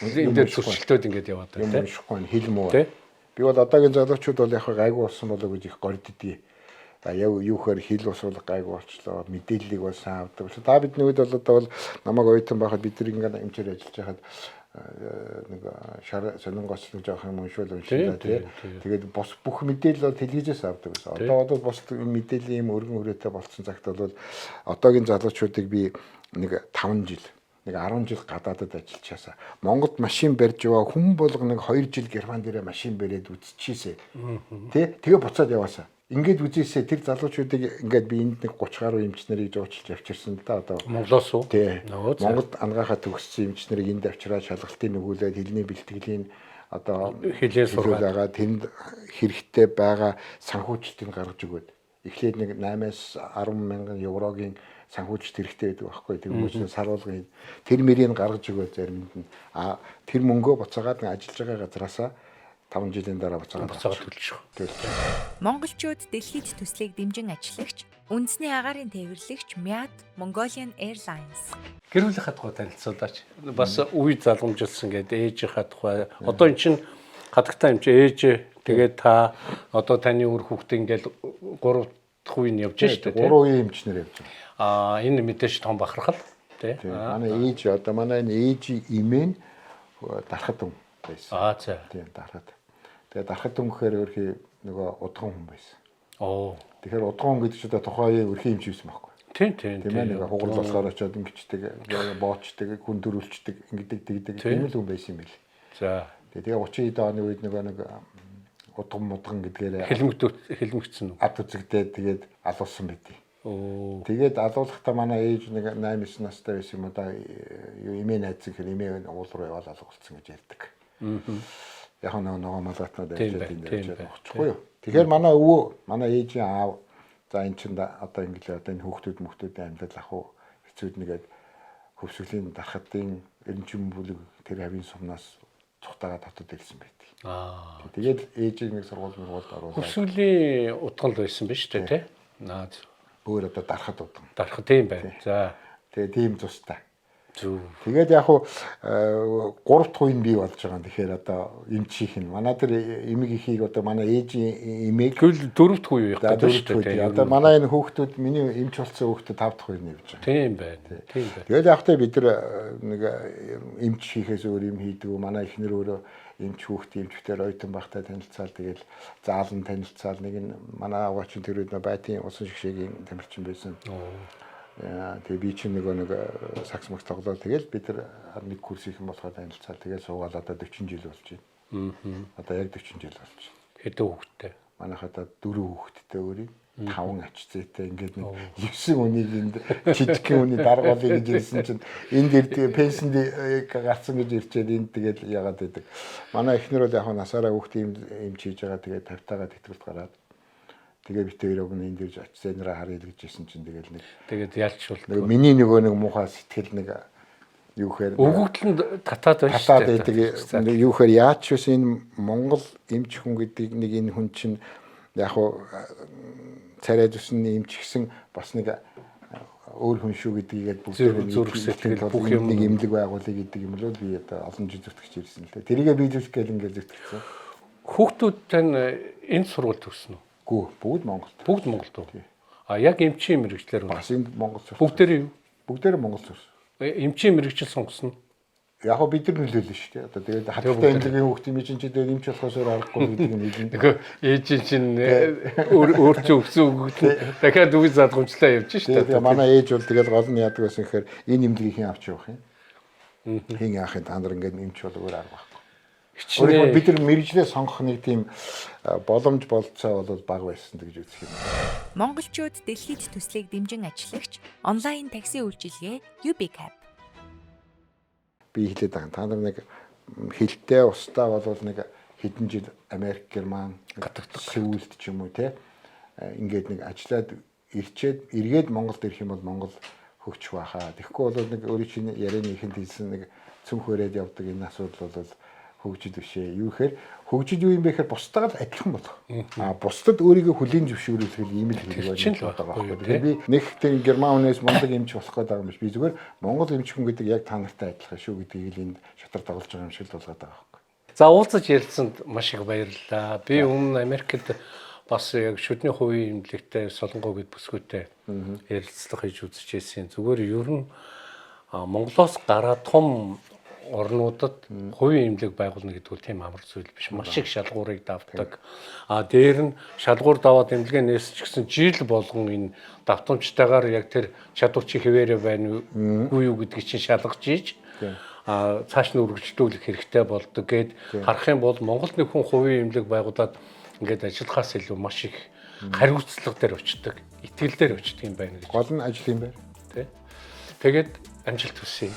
энэ дээр зөрчилтөд ингээд яваад байна. Юмшихгүй хэл муу. Би бол одоогийн залуучууд бол яг гайгүй болсон болоо гэж их горддгий. Яв юухаар хил усуулах гайгүй болчлоо. Мэдээллийг бол сайн авдаг. Та бидний үед бол одоо бол намайг оюутан байхад бид нар ингээд эмчээр ажиллаж байхад нэг шар солонгослог жоох юм уншвал уншилаа тий. Тэгээд бос бүх мэдээлэл бол телевизээс авдаг гэсэн. Одоо бос мэдээллийн юм өргөн хүрээтэй болцсон цагт бол одоогийн залуучуудыг би нэг 5 жил нэг 10 жил гадаадад ажиллаж чаасаа. Монголд машин барьж яваа хүн болго нэг 2 жил Герман дээрээ машин бариад үзчихээсэ. Тий. Тэгээ буцаад яваасаа. Ингээд үзээсээ тэр залуучуудыг ингээд би энд нэг 30 гаруй эмчнэрийг жуулчилж авчирсан л да одоо. Монголоос уу? Тий. Монголд ангаахаа төгссөн эмчнэрийг энд авчираад шалгалтын нөгөөлөд хэлний бэлтгэлийн одоо хэлээ сургаад тэнд хэрэгтэй байгаа санхүүжилтийг гаргаж өгөөд эхлээд нэг 8-аас 10 мянган еврогийн санхүүжилт хэрэгтэй байдаг байхгүй. Тэр хүмүүсийн саруулгын тэр мөрийг гаргаж өгөөд заримд нь тэр мөнгөө буцаагаад ажиллаж байгаа газараасаа 5 жилийн дараа буцаагаад төлж шүү. Монголчууд дэлхийд төслийг дэмжин ажиллагч үндэсний агаарын тээвэрлэгч Myaat Mongolian Airlines. Гэр бүлийн хадгалгаа танилцуулаач. Бас үе залгамжилсан гэдэг ээж хадгалгаа. Одоо эн чинь хадагтай юм чи ээж тэгээд та одоо таны үр хүүхдээ ингээл 3 дахь үе нь явж штэ тий. 3 үеийн эмчнэр явж байгаа. Энэ мэдээж том бахархал тий. Манай ээж одоо манай ээж имэн дарахад хүн байсан. За. Тийм дарахад. Тэгээд дарахад хүн гэхээр өөрхий нөгөө удган хүн байсан. Тэгэхээр удган хүн гэдэг чинь тухайн өрхийн эмч байсан байхгүй. Тийм. Тийм ээ нэг хугал болохоор очиод ингэждэг, боочдаг, хүн дөрүүлчдэг, ингэдэг тэгдэг тийм л хүн байсан юм бэл. За. Тэгээ 30-д оны үед нэг удган гэдгээр хэлмэгцсэн үү? Ад үзэгдээд тэгээд алуулсан байдий. Тэгээд алуулахдаа манай ээж нэг 8-9 настай байсан юм да эмээ найз гэхээр эмээ уул руу яваад алуулсан гэж ярьдаг. Яг нөгөө малгатнууд ажиллаад энэ дээр очихгүй юу. Тэгэхээр манай өвөө, манай ээжийн аав за эн чинь одоо ингээл одоо энэ хүүхдүүдийн амьдал ах уу хэцүүд нэгээд хөвсгөлийн дарахтын эренчин бүлэг тэр хавийн сумнаас цухтагаад татад ирсэн байдаг. Тэгээд ээжийг нэг сургуульд оруулаад хөвсгөлийн утгал байсан биз дээ тий. Өөр одоо дарахад удаа. Дарахад тийм байна. За. Тэгээ тийм тустай. Тэгээд яг хуу 3 дахь үе нь бий болж байгаа юм. Тэгэхээр одоо эмч хийх нь манай тэр эмэг ихийг одоо манай ээжийн эмээг Тэгвэл 4 дахь үе явах гэдэг шүү дээ. Одоо манай энэ хүүхдүүд миний эмч болсон хүүхдүүд 5 дахь үе нь явж байгаа. Тийм байна. Тийм байна. Тэгээд яг тэ бид нар нэг эмч хийхээс өөр юм хийдэг. Манай эхнэр өөрөө эмч хүүхдээ эмчтэй ойтон багтаа танилцаал тэгээд заалан танилцаал нэг нь манай аваач тэр үед байтын усан шгшээгийн тамирчин байсан. Тэгээ би чинь нэг сакс мах тоглоод тэгэл бид нар нэг курс их юм болохоор танилцаал тэгээ суугаад одоо 40 жил болж байна. Одоо яг 40 жил болж байна. Хэдэн хүүхэдтэй? Манайхаа 4 хүүхэдтэй өөрийн 5 ач зээтэй ингээд нэг 9 үнийг энд жижигхэн үний дарга болъё гэж ирсэн чинь энд ирдэг пенсинд гарсан гэж ирчээд энд тэгэл яагаад байдаг. Манай эхнэр бол яг насаараа хүүхдээ эмч хийж байгаа тэгээ 50-таагаа тэтгэврт гараад тэгээ бит хоёроо энд ирж ач зээнрээ харъя гэж ирсэн чинь тэгээд ялчвал миний нэг муухай сэтгэл нэг юу гэхээр өгөгдөл нь татаад байна шүү дээ. Юу гэхээр яач вэ энэ Монгол эмч хүн гэдэг нэг энэ хүн чинь яг хуу царай зүсний эмч гисэн бас нэг өөр хүн шүү гэдгийг бүгд зүрх сэтгэл бүх юм нэг эмнэлэг байгуулъя гэдэг юм л би одоо олон жил зүтгэж ирсэн л дээ. Тэрийгээ би зүтгэл ингээд зүтгэсэн. Хүүхдүүд тань энэ сургуульд төгснө үү? Гүү, бүгд Монголд. Бүгд Монголд уу? А яг эмчийн мэрэгчлэр бас энд Монгол сурсан. Бүгдээрээ Монгол сурсан. Эмчийн мэрэгчил сонгосон. Яг го бид нар нөлөөлнө шүү дээ. Одоо тэгээд хатгатай эмнэлгийн хүүхдийн мижин ч тэгээд эмч болохоос өөр аргагүй гэдэг юм хэлнэ. Нөгөө ээж чинь өөр ч өвсөн өгөгдөн дахиад үгүй задгамжлаа явж шүү дээ. Тэгээд манай ээж бол тэгээд гол нь яадаг байсан гэхээр энэ эмнэлгийг хэн авч явах юм? Хэн яахын та нар ингээд эмч бол өөр арга байхгүй. Өөрөөр бид нар мэрэгжлээ сонгох нэг тийм боломж болцоо бол бага байсан гэж үзэх юм. Монголчууд дэлхийд төслийг дэмжин ажиллагч онлайн такси үйлчилгээ UBCab. Би хэлээд байгаа. Та нар нэг хилтэй устдаа бол нэг хэдэн жил Америк, Герман, Сеулд ч юм уу те ингээд нэг ажиллаад эргээд Монголд ирэх юм бол Монгол хөгжих байхаа. Тэгэхгүй бол нэг өөрийн чинь ярианы ихэнд хэлсэн нэг цөм хөрөөд явдаг энэ асуудал бол хөгжид бишээ. Юу гэхээр хөгжид юу юм бэ гэхээр бусдад адилхан болох. Бусдад өөрийгөө хүлийн зөвшөөрөх ийм л хэрэг байгаа байхгүй. Тэгэхээр би нэг тийм герман хүнээс мундаг эмч болох гэдэг юм биш. Би зүгээр монгол эмч хүн гэдэг яг та нартай адилхан шүү гэдгийг л энд шатар тоглож байгаа юм шиг л болгоод байгаа байхгүй. За уулзаж ярилцсанд маш их баярлалаа. Би өмнө Америкт бас яг шүдний хувийн эмнэлэгтэй Солонгоо гэд бүсгүйтэй ярилцлага хийж үзэж байсан. Зүгээр ер нь Монголоос гараад том орнуудад хувийн эмнэлэг байгуулна гэдэг нь тийм амар зүйл биш. Маш их шалгуурыг давтдаг. Дээр нь шалгуур даваад эмнэлгээ нээсч гэсэн жил болгон энэ давтамжтайгаар яг тэр чадвар чи хэвээрээ байна уу юу гэдгийг чинь шалгаж ийж цааш нь үргэлжлүүлэх хэрэгтэй болдог гэд харах юм бол Монголд нэг хүн хувийн эмнэлэг байгуулад ингээд ажиллахаас илүү маш их хариуцлага дээр очдог, итгэл дээр очдог юм байна гэж. Гол нь ажил юм байна. Тэгээд амжилт хүсье.